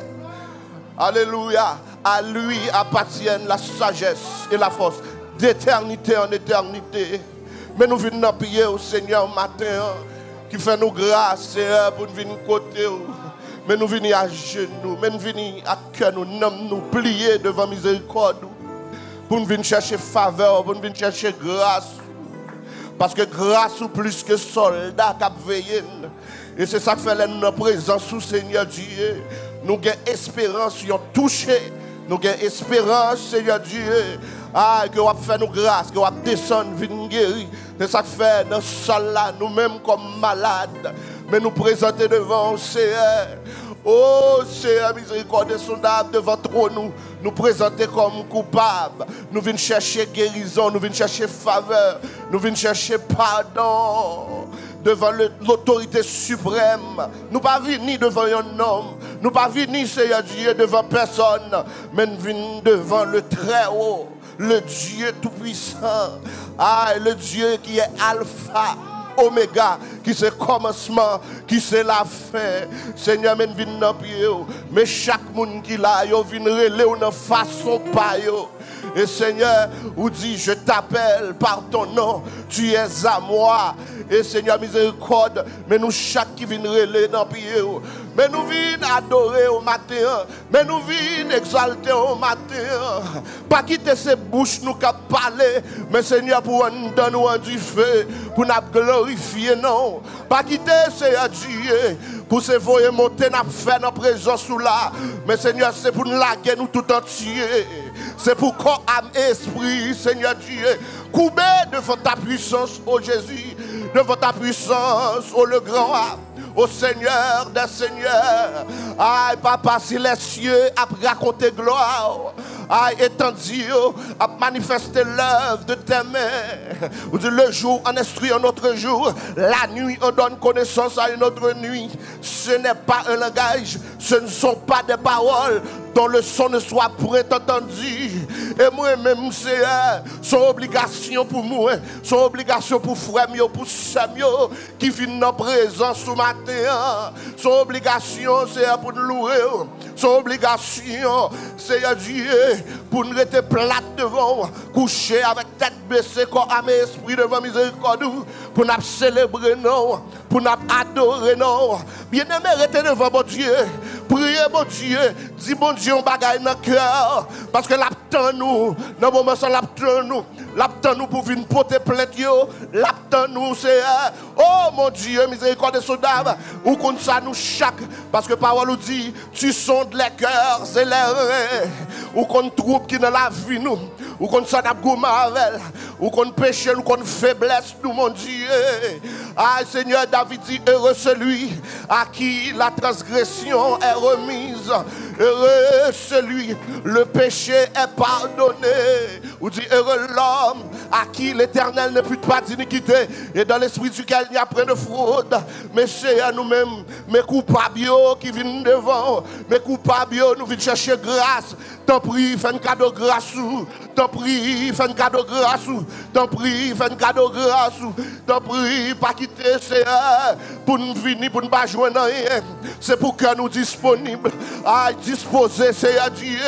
Alléluia. À lui appartiennent la sagesse et la force d'éternité en éternité. Mais nous venons prier au Seigneur matin, qui fait nous grâce, Seigneur, pour nous venir côté. Mais nous venons à genoux, mais nous venons à cœur, nous plier devant miséricorde. Pour nous venir chercher faveur, pour nous venir chercher grâce. Parce que grâce ou plus que soldats qui veillent. Et c'est ça que fait notre présence sous Seigneur Dieu. Nous avons espérance, nous avons touché. Nous avons espérance, Seigneur Dieu. Ah, que vous fait nous grâce, que vous descendre, venir guérir. C'est ça que fait dans ce sol là, nous-mêmes comme malades. Mais nous présenter devant le Seigneur. Oh Seigneur, miséricorde sondable devant trône, nous présenter comme coupables. Nous venons chercher guérison, nous venons chercher faveur, nous venons chercher pardon devant l'autorité suprême. Nous ne pas venir devant un homme, nous ne pas venir, Seigneur Dieu, devant personne, mais nous venons devant le Très-Haut, le Dieu Tout-Puissant, le Dieu qui est Alpha. Oméga, qui c'est commencement, qui c'est la fin. Seigneur, men vin nan pied, mais chaque monde qui là, yo vin relé ou nan façon pa yo. Et Seigneur, vous dit, je t'appelle par ton nom, tu es à moi. Et Seigneur, miséricorde, mais nous chaque qui vient relé dans pied, mais nous venons adorer au matin, mais nous venons exalter au matin. Pas quitter ces bouches nous qu'à parler, mais Seigneur, pour nous donner du feu, pour nous glorifier, non. Pas quitter, Seigneur Dieu, pour se voir monter, nous faire notre présence là. Mais Seigneur, c'est pour nous laguer nous tout entier. C'est pour corps, âme et esprit, Seigneur Dieu. Couper devant ta puissance, ô Jésus, devant ta puissance, ô le grand âme. Au Seigneur des Seigneurs, aïe, Papa, si les cieux a raconté gloire, aïe, étendu, a manifesté l'œuvre de tes mains. Vous dites, le jour on instruit un autre jour, la nuit on donne connaissance à une autre nuit. Ce n'est pas un langage, ce ne sont pas des paroles dont le son ne soit point entendu. Et moi-même, c'est son obligation pour moi, son obligation pour frère, pour sœur qui viennent dans présence ce matin. Son obligation, c'est pour nous louer. Son obligation, c'est Dieu, pour nous rester plate devant, coucher avec tête baissée, corps âme et esprit devant miséricorde, pour nous célébrer, non, pour nous adorer, non. Bien-aimé, restez devant mon Dieu. Priez, mon Dieu. Dis, mon Dieu, on bagaille dans le cœur. Parce que l'attend nous. Dans le moment où l'attend nous. L'attend nous pour venir porter plainte. L'attend nous, c'est. Oh, mon Dieu, miséricorde de soldats. Ou comme ça, nous chaque. Parce que parole nous dit, tu sondes les cœurs et les reins. Ou qu'on trouve qui dans la vie, nous. Ou qu'on s'en a goûté avec. Ou qu'on péche, ou qu'on faiblesse, nous, mon Dieu. Ah, Seigneur, David dit, heureux celui à qui la transgression est remise. Heureux celui, le péché est pardonné. Ou dit, heureux l'homme à qui l'Éternel ne pute pas d'iniquité. Et dans l'esprit duquel il n'y a pas de fraude. Mais c'est à nous-mêmes, mes coupables qui viennent devant. Mes coupables, nous venons chercher grâce. T'en prie, fais un cadeau grâce. T'en prie, fais un cadeau grâce. T'en prie, fais un cadeau grâce. T'en prie, pas quitter, c'est pour nous venir, pour nous pas joindre rien. C'est pour que nous disponibles à disposer, c'est à Dieu,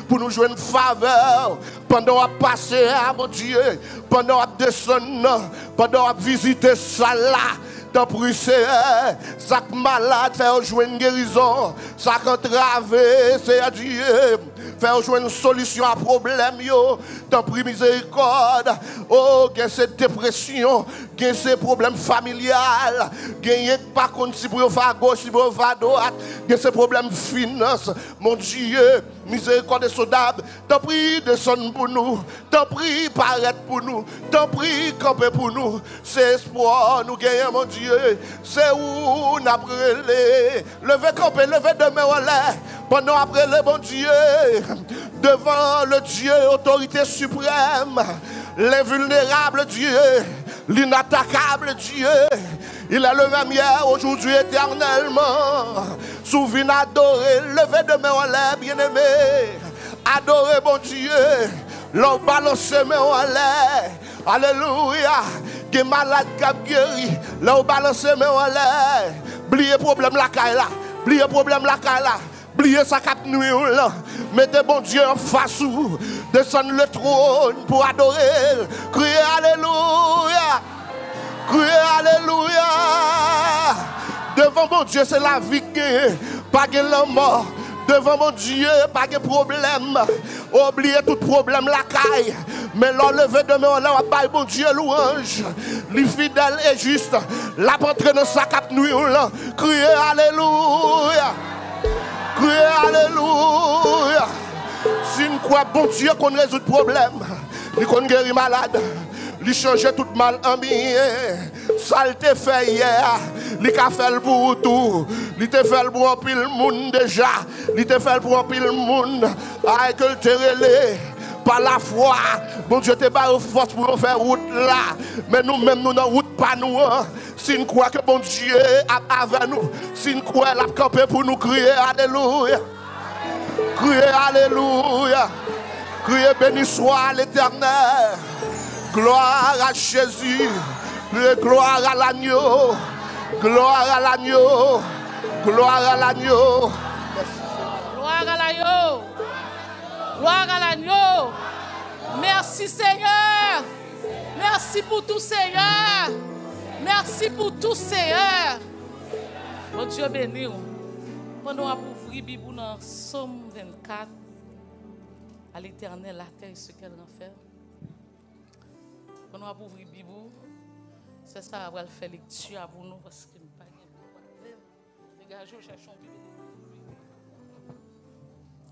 pour nous jouer une faveur. Pendant à passer à mon Dieu, pendant à descendre, pendant à visiter ça là. T'en prie, c'est ça malade, faire jouer une guérison. Ça entravé, c'est à Dieu. Faire jouer une solution à problème, yo. T'en prie, miséricorde. Oh, que cette dépression, que ces problèmes familiales, que pas contre si vous faire gauche, si vous faire droite, que ces problèmes finances, mon Dieu. Miséricorde de soldats, t'en prie, descend pour nous, t'en prie, paraître pour nous, t'en prie, camper pour nous. C'est espoir, nous gagnons, mon Dieu. C'est où nous avons levez camper, levez demain en l'air. Pendant après le bon Dieu, devant le Dieu, autorité suprême, l'invulnérable Dieu, l'inattaquable Dieu. Il est le même hier, aujourd'hui, éternellement. Souviens adorer, levez demain en l'air, bien-aimé. Adorez mon Dieu. L'on balance main en l'air. Alléluia. Des malades qui ont guéri. L'on balance main en l'air. Bliez problème la caille là. Bliez problème la caille là. Bliez sa cap nuit là. Mettez bon Dieu en face ou. Descendez le trône pour adorer. Criez Alléluia. Criez Alléluia. Devant mon Dieu, c'est la vie qui est. Pas de la mort. Devant mon Dieu, pas de problème. Oubliez tout problème, la caille. Mais l'enlever demain, on va bailler mon Dieu louange. Les fidèles et juste. La pentre dans sa cap nuit. Criez Alléluia. Criez Alléluia. Si nous croyons bon Dieu qu'on résout le problème, qu'on guérit malade. Il change tout mal en bien. Ça il te fait hier. Il a fait le pour tout. Il te fait le pour un pile monde déjà. Il te fait le pour un pile monde. Avec le terrelé. Par la foi. Bon Dieu te barre force pour faire route là. Mais nous-mêmes nous n'en route pas nous. Si nous croyons que bon Dieu est avec nous. Si nous croyons qu'il a campé pour nous crier Alléluia. Crier Alléluia. Crier béni soit l'Éternel. Gloire à Jésus, gloire à l'agneau, gloire à l'agneau, gloire à l'agneau. Gloire à l'agneau, gloire à l'agneau. Merci Seigneur, merci pour tout Seigneur, merci pour tout Seigneur. Bon Dieu béni. Pendant à ouvrir la Bible dans Somme 24, à l'Éternel la terre ce qu'elle renferme. Quand on va ouvrir la Bible, c'est ça qu'on va faire lecture pour nous parce que nous ne pouvons pas. Les gars, je cherche un Bible.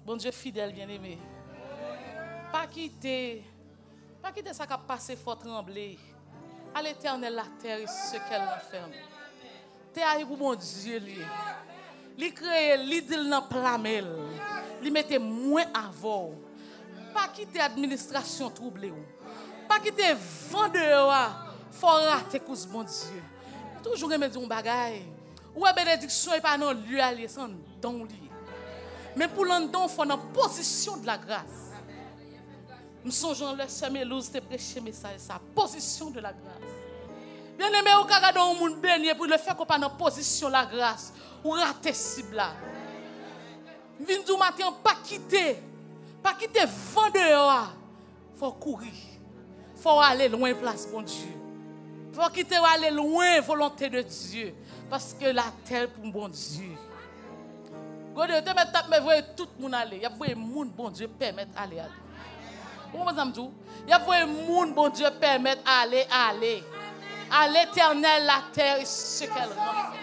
Bon Dieu fidèle, bien-aimé. Pas quitter ça qui a passé, faut trembler. À l'Éternel, la terre et ce qu'elle renferme. Terre pour mon Dieu, lui crée, lui dit dans plamel, lui mette moins avant. Pas quitter l'administration troublée. Pas quitter vendeur, faut rater cause bon Dieu. Toujours me dire un bagaille. Ou bénédiction est pas non lieu aller sans don lié. Mais pour l'en don faut dans position de la grâce. Je songe le sœur Mélouse te prêcher message ça, position de la grâce. Bien aimé, au cas où monde béni pour le fait qu'on pas dans position de la grâce, ou rater cible là. Vinn du matin pas quitter vent dehors. Faut courir. Faut aller loin place bon Dieu. Faut quitter aller loin volonté de Dieu parce que la terre pour bon Dieu. God te mettre mais voyez tout monde aller. Y a voyez monde bon Dieu permettre aller. Comment ça me dit? Y a voyez monde bon Dieu permettre aller. À l'Éternel la terre et ce qu'elle renferme.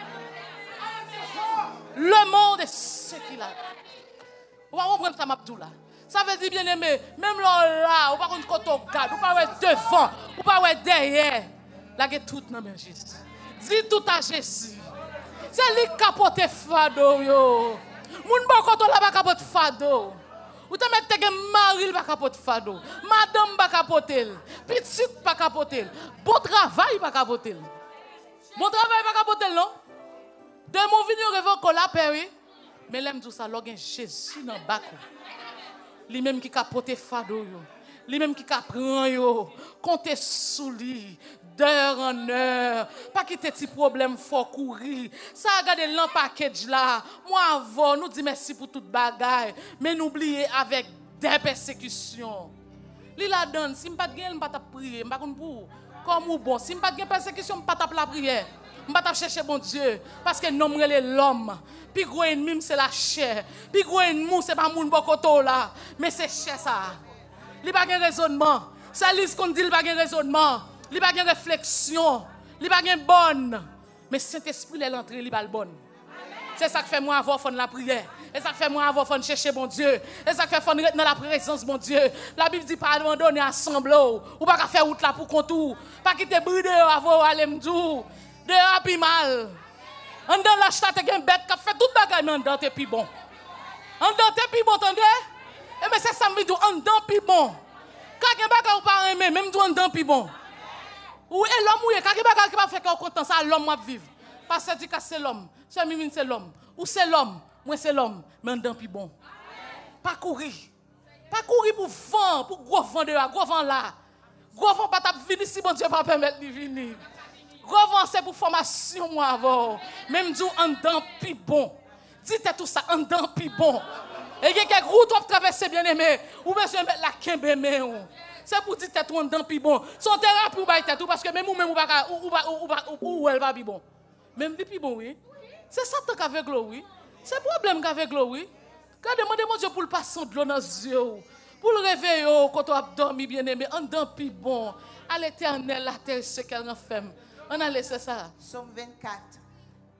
Le monde est ce qu'il a. On va comprendre ça m'abdou là. Ça veut dire bien aimé, même là, on va pas quand on regarde, on pas devant, on pas derrière. Là que tout dans même Jésus. Dis tout à Jésus. C'est lui capote fado yo. Moun bon quand on là pas capote fado. Ou te mette que mari pas capote fado. Madame pas capoter. Petite pas capoter. Bon travail pas capoter. Bon travail pas capoter non. De mon venir révoque la péri. Mais l'aime tout ça log Jésus dans bako. Lui même qui capote fado yo. Lui même qui prend yo. Compter sous lui. D'heure en heure, pas quitter petit problème, faut courir. Ça regarde l'an package là. Moi avant, nous dit merci pour toute bagaille, mais n'oubliez avec des persécutions. Li la donne, si m'pas gagner, m'pas ta prier, m'pas pour comme ou bon, si m'pas gagner persécution, m'pas ta la prière. M'pas ta chercher bon Dieu parce que nom relé l'homme. Puis gros ennemi c'est la chair. Puis gros ennemi c'est pas moun bokoto là, mais c'est chair ça. Li pas gen raisonnement. Ça lise qu'on dit il pas gen raisonnement. Il n'y a pas de réflexion, il n'y a pas de bonne. Mais Saint-Esprit est l'entrée, il n'y a pas de bonne. C'est ça qui fait moi avoir fond la prière. Et ça qui fait moi avoir fond chercher mon Dieu. Et ça qui fait fond dans la présence mon Dieu. La Bible dit pas abandonner ensemble. Ou pas faire route là pour contour. Pas quitter brûler avant aller m'dou. Dehors puis mal. En dans la chata te gen bête qui fait tout bagaille mais en dans te puis bon. En dans te puis bon entendez? Et mais c'est ça me dit en dans puis bon. Quand gen bagaille ou pas aimer même tout en dans puis bon. Ou est l'homme ou est quand qui va faire content ça l'homme va vivre parce que c'est l'homme c'est mimine c'est l'homme ou c'est l'homme moi c'est l'homme mais en puis bon pas courir pour vent pour gros vent dehors gros vent là gros vent pas t'a venir si bon Dieu pas permettre de venir gros vent c'est pour formation moi avant même dit en puis bon dites tout ça en puis bon et quelques routes on traverser bien aimé ou monsieur mettre la kembe c'est pour dire tête ou en puis bon. Son thérapie ou ba tête parce que même ou même ou elle va bi bon. Même depuis bon oui. C'est ça tant qu'avec l'eau oui. C'est problème qu'avec l'eau oui. Quand demandez mon Dieu pour le passer de l'eau dans les yeux. Pour le réveiller quand on a dormi bien aimé en puis bon. À l'Éternel la terre ce qu'elle renferme. On a laissé ça. Somme 24.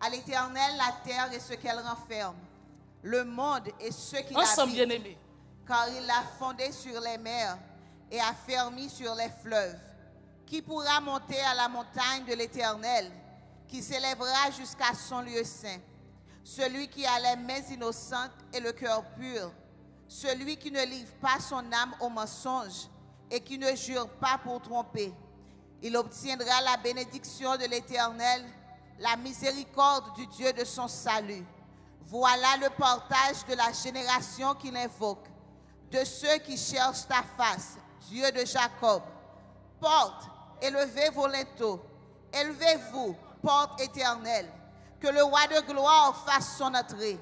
À l'Éternel la terre et ce qu'elle renferme. Le monde et ceux qui ensemble bien l'habitent. aimé. Car il l'a fondé sur les mers et affermi sur les fleuves. Qui pourra monter à la montagne de l'Éternel, qui s'élèvera jusqu'à son lieu saint? Celui qui a les mains innocentes et le cœur pur, celui qui ne livre pas son âme au mensonge et qui ne jure pas pour tromper. Il obtiendra la bénédiction de l'Éternel, la miséricorde du Dieu de son salut. Voilà le partage de la génération qu'il invoque, de ceux qui cherchent ta face, Dieu de Jacob. Porte, élevez vos linteaux, élevez-vous, porte éternelle, que le roi de gloire fasse son entrée.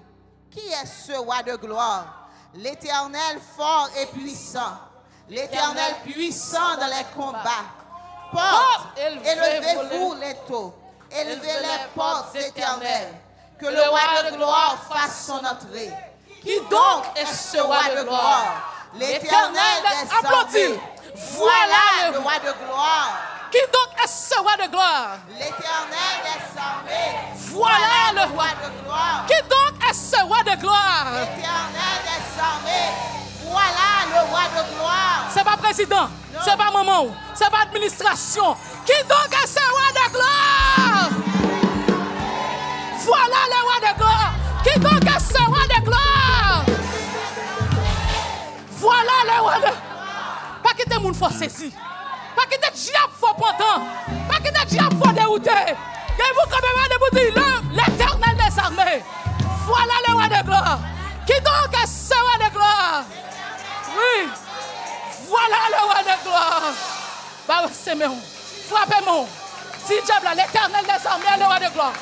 Qui est ce roi de gloire? L'Éternel fort et puissant, l'Éternel puissant dans les combats. Porte, élevez-vous linteaux, élevez les portes éternelles, que le roi de gloire fasse son entrée. Qui donc est ce roi de gloire? L'Éternel des armées. Voilà le roi de gloire. Qui donc est ce roi de gloire? L'Éternel des armées. Voilà le roi de gloire. Qui donc est ce roi de gloire? L'Éternel des armées. Voilà le roi de gloire. C'est pas président, c'est pas maman, c'est pas administration. Qui donc est ce roi de gloire? Voilà le roi de gloire. Qui donc est ce roi de gloire? Voilà le roi de... Pas que tout le monde faut saisir. Pas que le diable faut prendre. Pas que le diable faut dérouter. Et vous quand même vous dire l'Éternel des armées. Voilà le roi de gloire. Qui donc est ce roi de gloire? Oui. Voilà le gloire. Frappez-moi. Si diable, l'éternel des armées, le roi de gloire.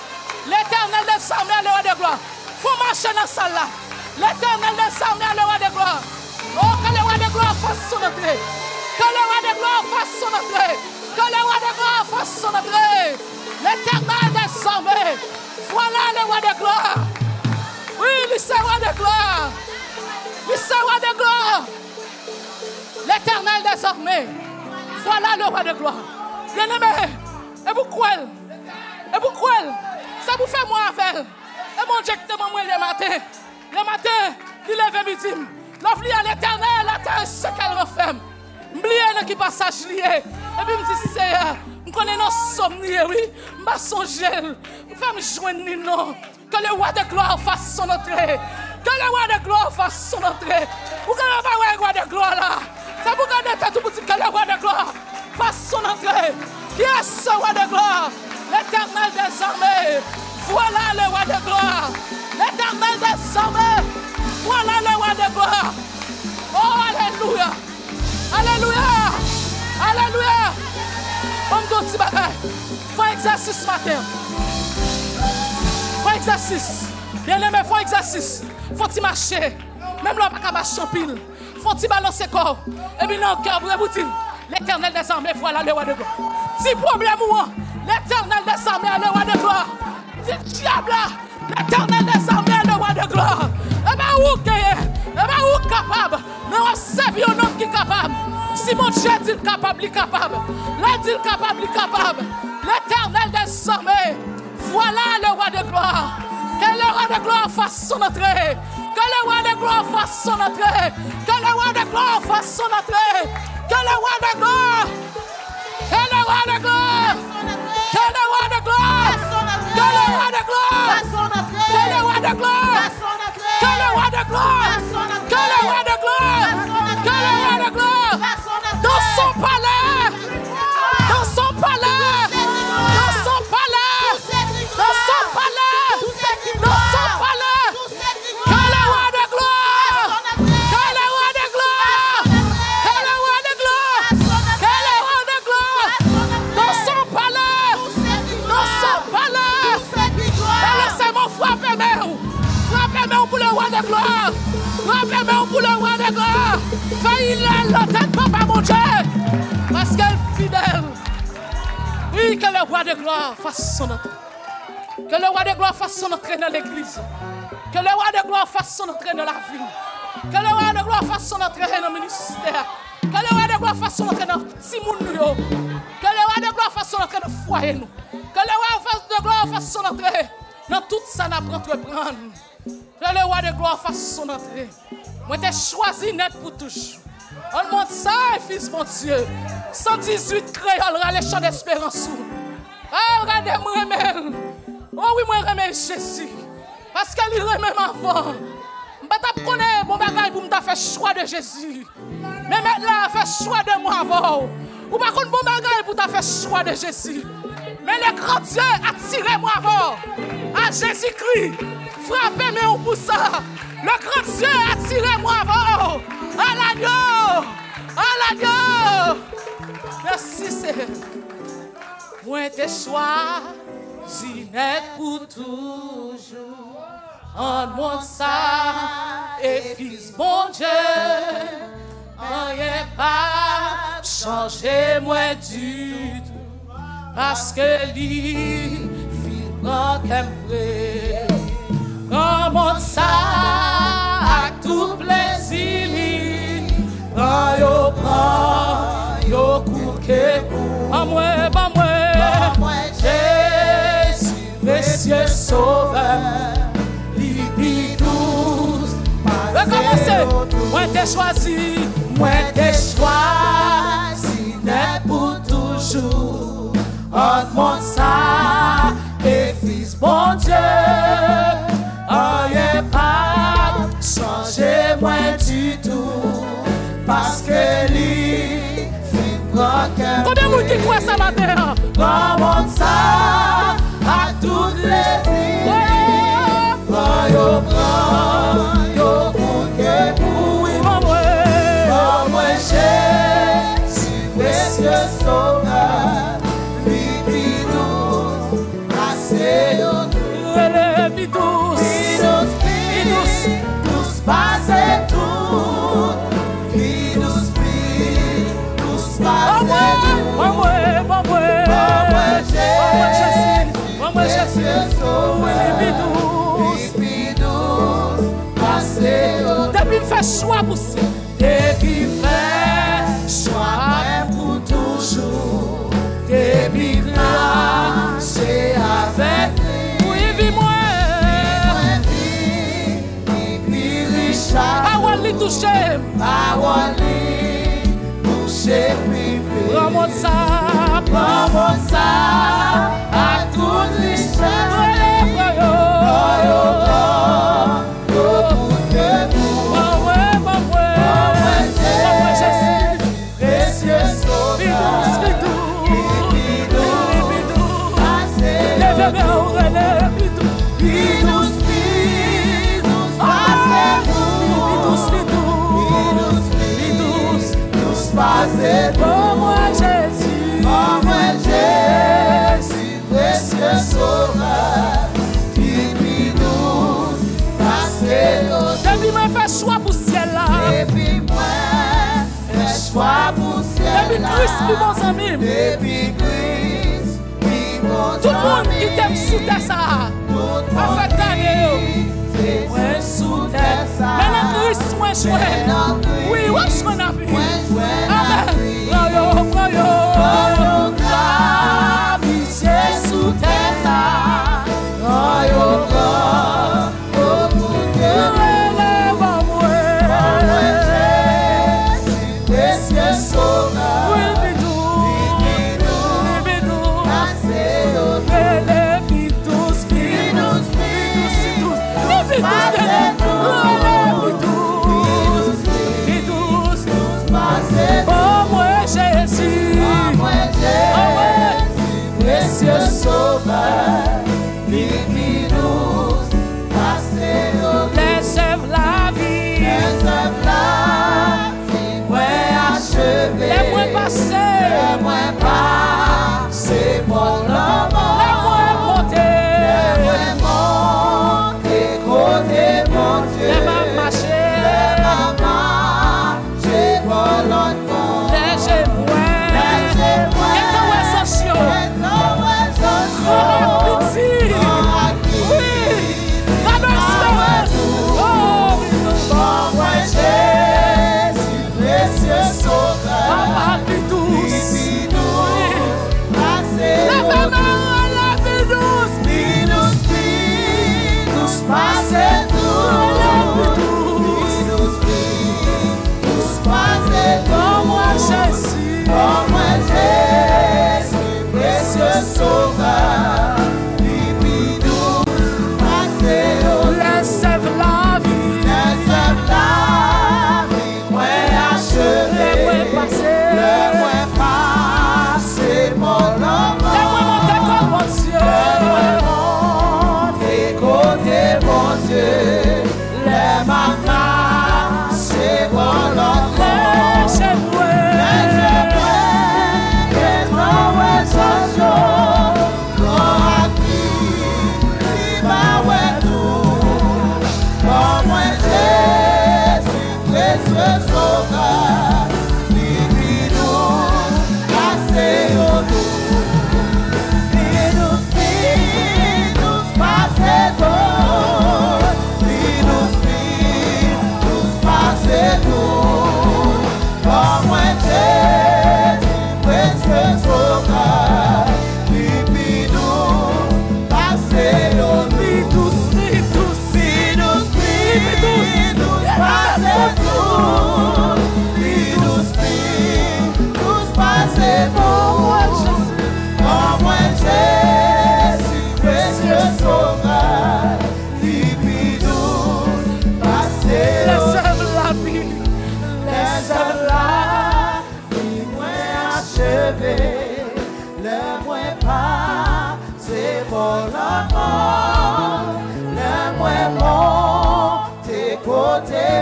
L'éternel des armées, le roi de gloire. Faut marcher dans la salle là. L'éternel des armées, le roi de gloire. Oh, que le roi de gloire fasse son entrée. Que le roi de gloire fasse son entrée. Que le roi de gloire fasse son entrée. L'éternel des armées. Voilà le roi de gloire. Oui, il est roi de gloire. Il est roi de gloire. L'éternel des armées. Voilà le roi de gloire. Bien-aimé, et vous croyez? Et vous croyez? Ça vous fait moi avec. Et mon Dieu, moi le matin. Le matin, il lève midi. L'offre à l'éternel, la terre, ce qu'elle referme. M'oubliez qui passage lié. Et puis me dit, Seigneur, je connais nos somniers, oui. Je vais songer. Je vais me joindre, non. Que le roi de gloire fasse son entrée. Que le roi de gloire fasse son entrée. Vous ne pas le roi de gloire là. Ça vous connaît tout pour dire que le roi de gloire fasse son entrée. Qui est ce roi de gloire? L'éternel des armées. Voilà le roi de gloire. L'éternel des armées. Voilà le roi de gloire. Oh, alléluia. Alléluia. Alléluia. On me dit, faut exercice ce matin. Faut exercice. Bien aimé, faut exercice. Faut-il marcher. Même là, pas marcher en pile. Faut-il balancer corps. Et puis, non, cœur, vous dire. L'éternel des armées, voilà le roi de gloire. Si problème ou l'éternel des armées, le roi de gloire. Si diable, l'éternel des armées, le roi de gloire. Eh bien, où capable? Mais on sait un homme qui est capable. Si mon Dieu dit capable, il est capable. Là, dit capable, il est capable. L'éternel des armées, voilà le roi de gloire. Que le roi de gloire fasse son entrée. Que le roi de gloire fasse son entrée. Que le roi de gloire fasse son entrée. Que le roi de gloire. Que le roi de gloire. Que le roi de gloire. Que le roi de gloire. Que le roi de gloire. Que le roi de gloire. Que le roi de gloire. Que le roi de gloire. Dans son palais. Dans son palais. Dans son palais. Dans son palais. Dans son palais. Que le roi de gloire. Que le roi de gloire. Que le roi de gloire. Que le roi de gloire. Dans son palais. Dans son palais. Laissez-moi frapper mes. Frappez-moi pour le roi de gloire. Frappez-moi pour le roi de gloire. Fais-il la tête, papa mon Dieu. Parce qu'elle est fidèle. Oui, que le roi de gloire fasse son entrée. Que le roi de gloire fasse son entrée dans l'église. Que le roi de gloire fasse son entrée dans la vie. Que le roi de gloire fasse son entrée dans le ministère. Que le roi de gloire fasse son entrée dans le petit monde. Que le roi de gloire fasse son entrée dans le foyer. Que le roi de gloire fasse son entrée dans tout ça n'a pas entreprendre. Que le roi de gloire fasse son entrée. Moi, t'ai choisi net pour toujours. On montre ça, fils mon Dieu. 118 créoles, les chants d'espérance. Ah, regardez-moi, oh oui, moi, remets Jésus. Parce qu'elle remet ma voix. Je ne sais pas bon bagage pour me faire choix de Jésus. Mais maintenant, fait choix de moi avant. Ou pas contre bon bagage pour te faire choix de Jésus. Mais le grand Dieu attirez-moi avant. À Jésus-Christ. Frappez-moi pour ça. Le grand Dieu attirez-moi avant. À l'agneau. À l'agneau. Merci Seigneur. Moi t'ai choisi net pour toujours. En mon sang et fils bon Dieu. Rien pas changer moi du tout. Parce que lui vivra comme vrai. En mon sang à tout plaisir. Prends yo court que pour moi, Jésus, précieux sauveur, libre douce. Recommencez. Moi t'ai choisi net pour toujours. En mon sang et fils bon Dieu, rien pas changer moi du tout. Parce que lui, combien de monde qui croit ça matin? Remonte ça à toutes les villes. Prends yo pour que pour moi Jésus, tous passer tout, qui nous suit, tous passer tout. Jésus, depuis fait choix pour ça. Depuis fait choix pour toujours. Depuis marcher avec lui. Oui, vis-moi. Parole li touche. Parole li touche pipi. Remonte ça à toutes les chaînes. Oh moi Jésus, précieux sauveur, qui nous passe. depuis moi fait choix pour ciel là. Depuis moi fait choix pour ciel Depuis là. Christ puis mon ami. Depuis Christ puis mon Tout le monde qui t'aime sous terre ça. En fait année moi sous terre ça. Maintenant Christ moi jouer. Oui, moi jouer dans vie. Amen. Sous terre ça.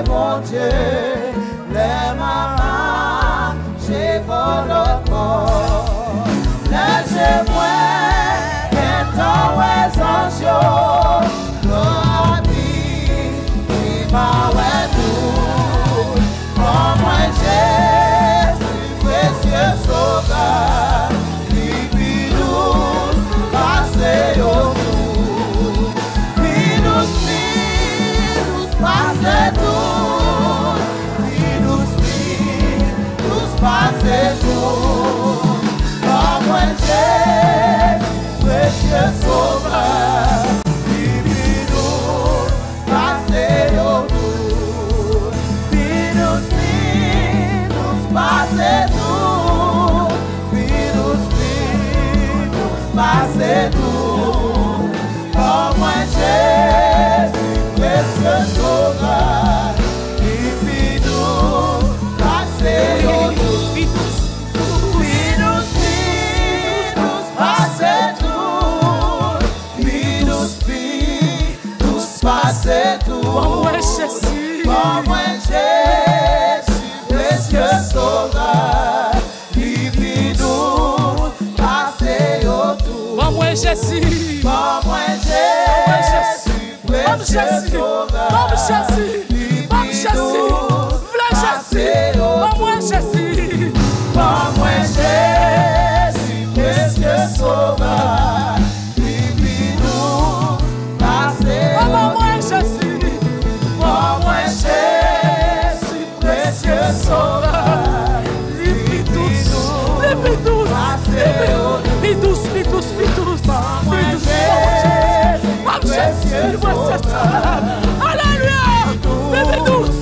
Mon Dieu, le maman, j'ai volontairement, le je vois, et ton ange, l'ami, pas ouais tout. Oh moi Jésus, précieux sauveur, lui nous passer au tout. Puis nous passer tout. Puis nous passer tout. Oh moi Jésus, précieux sauveur, lui nous passer au tout. Puis nous passer tout. Puis nous passer tout. Oh moi Jésus, précieux sauveur, puis nous passer au tout. Puis nous passer tout. Puis nous passer tout. Oh moi Jésus, oh moi Jésus, précieux sauveur, puis nous passer au tout. oh moi Jésus, oh moi Jésus, précieux sauveur, oh Jésus, oh Jésus, v'là Jésus, oh moi Jésus, oh moi Jésus, précieux sauveur, puis nous passer oh au moi Jésus, oh moi Jésus, précieux sauveur, puis tous, passer au tout. puis tous, Oh moi Jésus, précieux sauveur, alléluia, levez tous,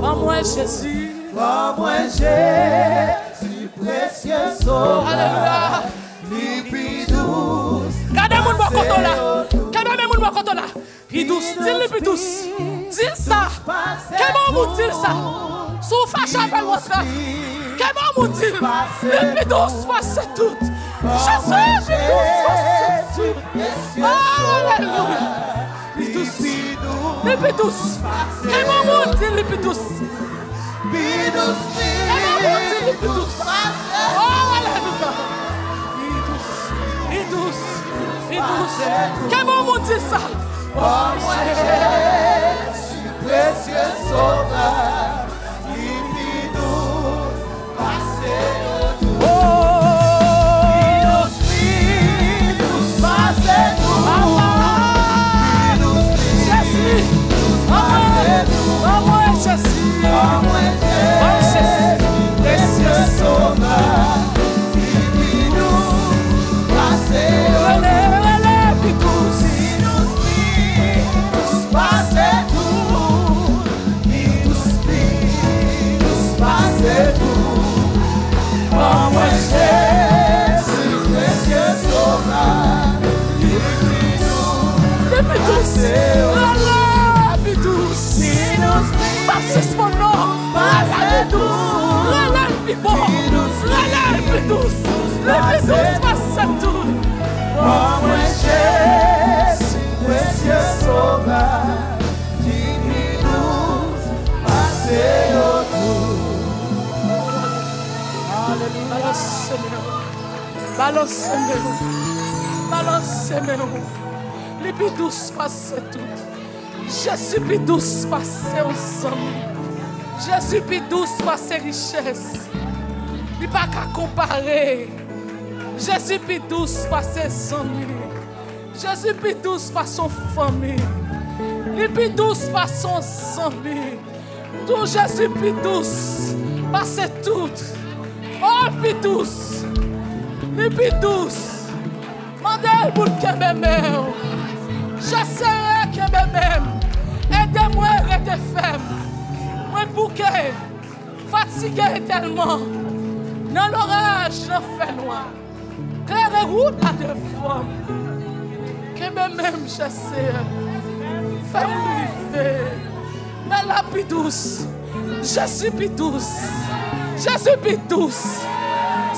oh moi Jésus, oh moi Jésus, précieux sauveur, alléluia. Lipi douce, Regardez mon koto là. Regardez mon koto là. Il douce, dis-le douce. Dis ça. Comment vous dire ça? Sous fâche avec votre frère. Comment vous dire? Le plus douce passe tout. Jésus, le douce passe tout. Alléluia. Le douce. Le plus douce. Comment vous dire le plus douce? Comment vous dire le plus douce? Oh, alléluia. Et douce. Comment vous dit ça? oh moi Jésus, précieux sauveur, Lipi douce, passez au tout. Douce, passez tout. Jésus, Passez tout. suspendons. Relève douce. Relève plus bon. Relève plus douce. Le plus douce passe tout. Oh, moi, Jésus, précieux sauveur, divine douce, passez autour. Alléluia. Balance-moi. Balance-moi. Le plus douce passe tout. Jésus plus douce passe aux hommes. Jésus plus douce passe richesse. Il n'y a pas qu'à comparer. Jésus plus douce passe ses amis. Jésus plus douce passe son famille. Il plus douce passe son amis. Tout Jésus plus douce passe tout. Oh, plus douce. Il plus douce. Mandez pour que même. J'essaierai que même. Aidez-moi à rester ferme. Moi bouquet. Fatigué tellement. Dans l'orage, dans le fait noir. Claire route à deux fois. Que même j'essaie. Fais-moi vivre. Mais la plus douce. Je suis plus douce. Je suis plus douce.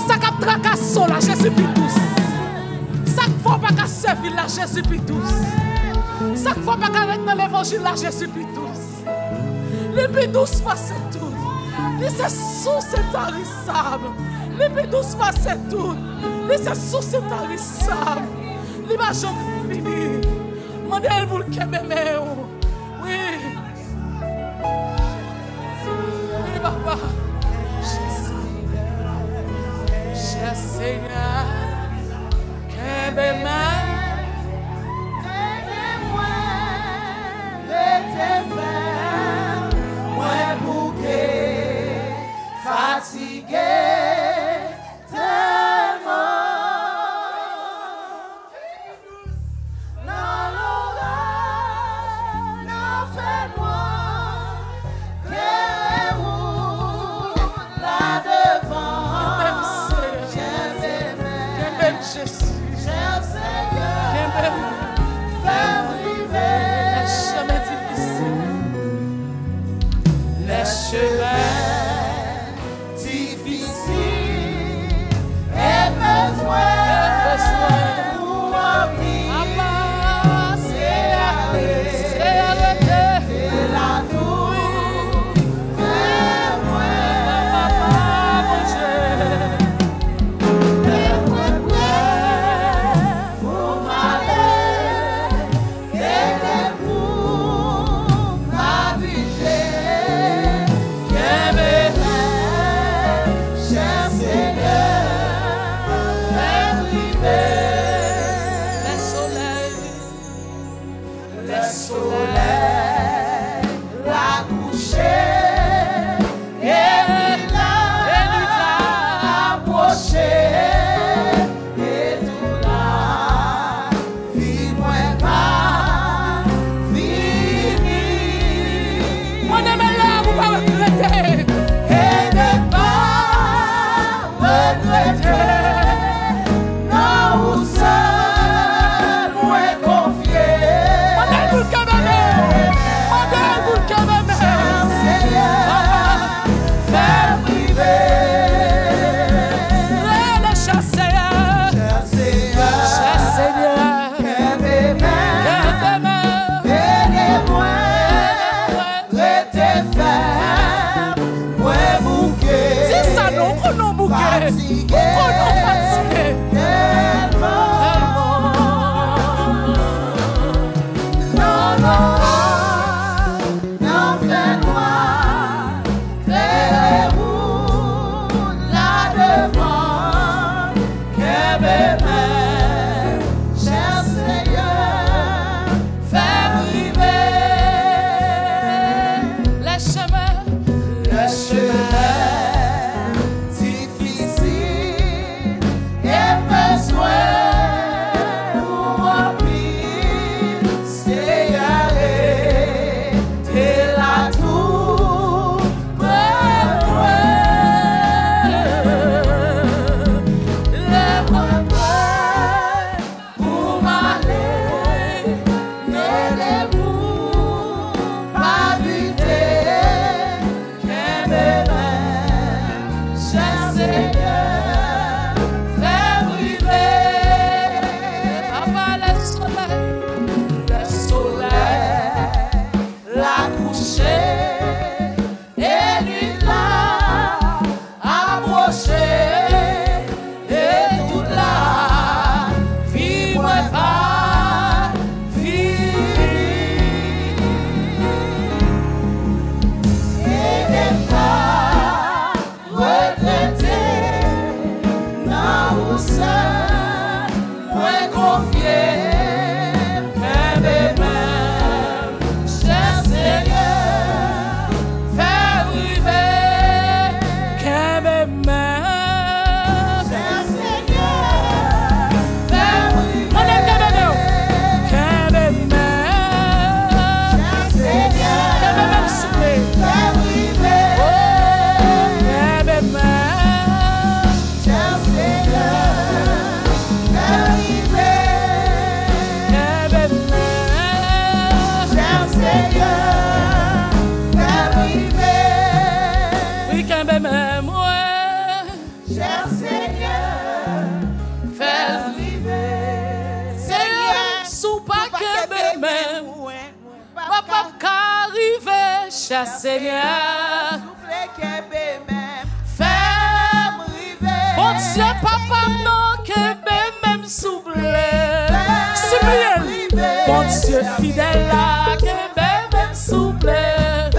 Ça qui tracasse là, je suis plus douce. Ça qui ne faut pas servir là, je suis plus douce. Ça qui ne faut pas arrêter dans l'évangile là, je suis plus douce. Le plus douce passe tout. C'est sous cet tarissable. Le plus douce passe tout. C'est sous cet tarissable. Il va jamais finir. Mandez vous le kébémé. Oui. Oui, papa. Cher Seigneur, kébémé. Aidez-moi, laissez faire, moi bouquet, fatigué, tellement. Dans l'orage, dans fait noir, clairez-vous là devant. Jésus, Cher Seigneur, fais briver les chemins difficiles, les chemins difficiles et besoin pour remplir, c'est arrêter, c'est la tour, mais moi, pour m'aller, aidez-vous, m'aviser, cher Seigneur, fais briver le soleil, la coucher, et là, approcher, et tout là, vie moins pas, fini. on aime là, vous pas regretter. Et ne pas regretter, non, ou seul, moins confié. Mandez vous le kébémé. Mandez vous le kébémé. Seigneur, fais briver. Le cher Seigneur, cher Seigneur, kébémé. Aidez-moi, restez ferme, moi bouquet. Si ça nous prenons bouquet, prenons fatigué. Non, non, non, fais-moi, clairez-vous là devant, que bébé, cher Seigneur, fais briver Les chemins, le chemin difficile cher Seigneur. Souffle qu'est même. Fais-moi river. Bon Dieu, papa, non, que même souffler. Suppliez. Bon Dieu, fidèle là, que même souffler.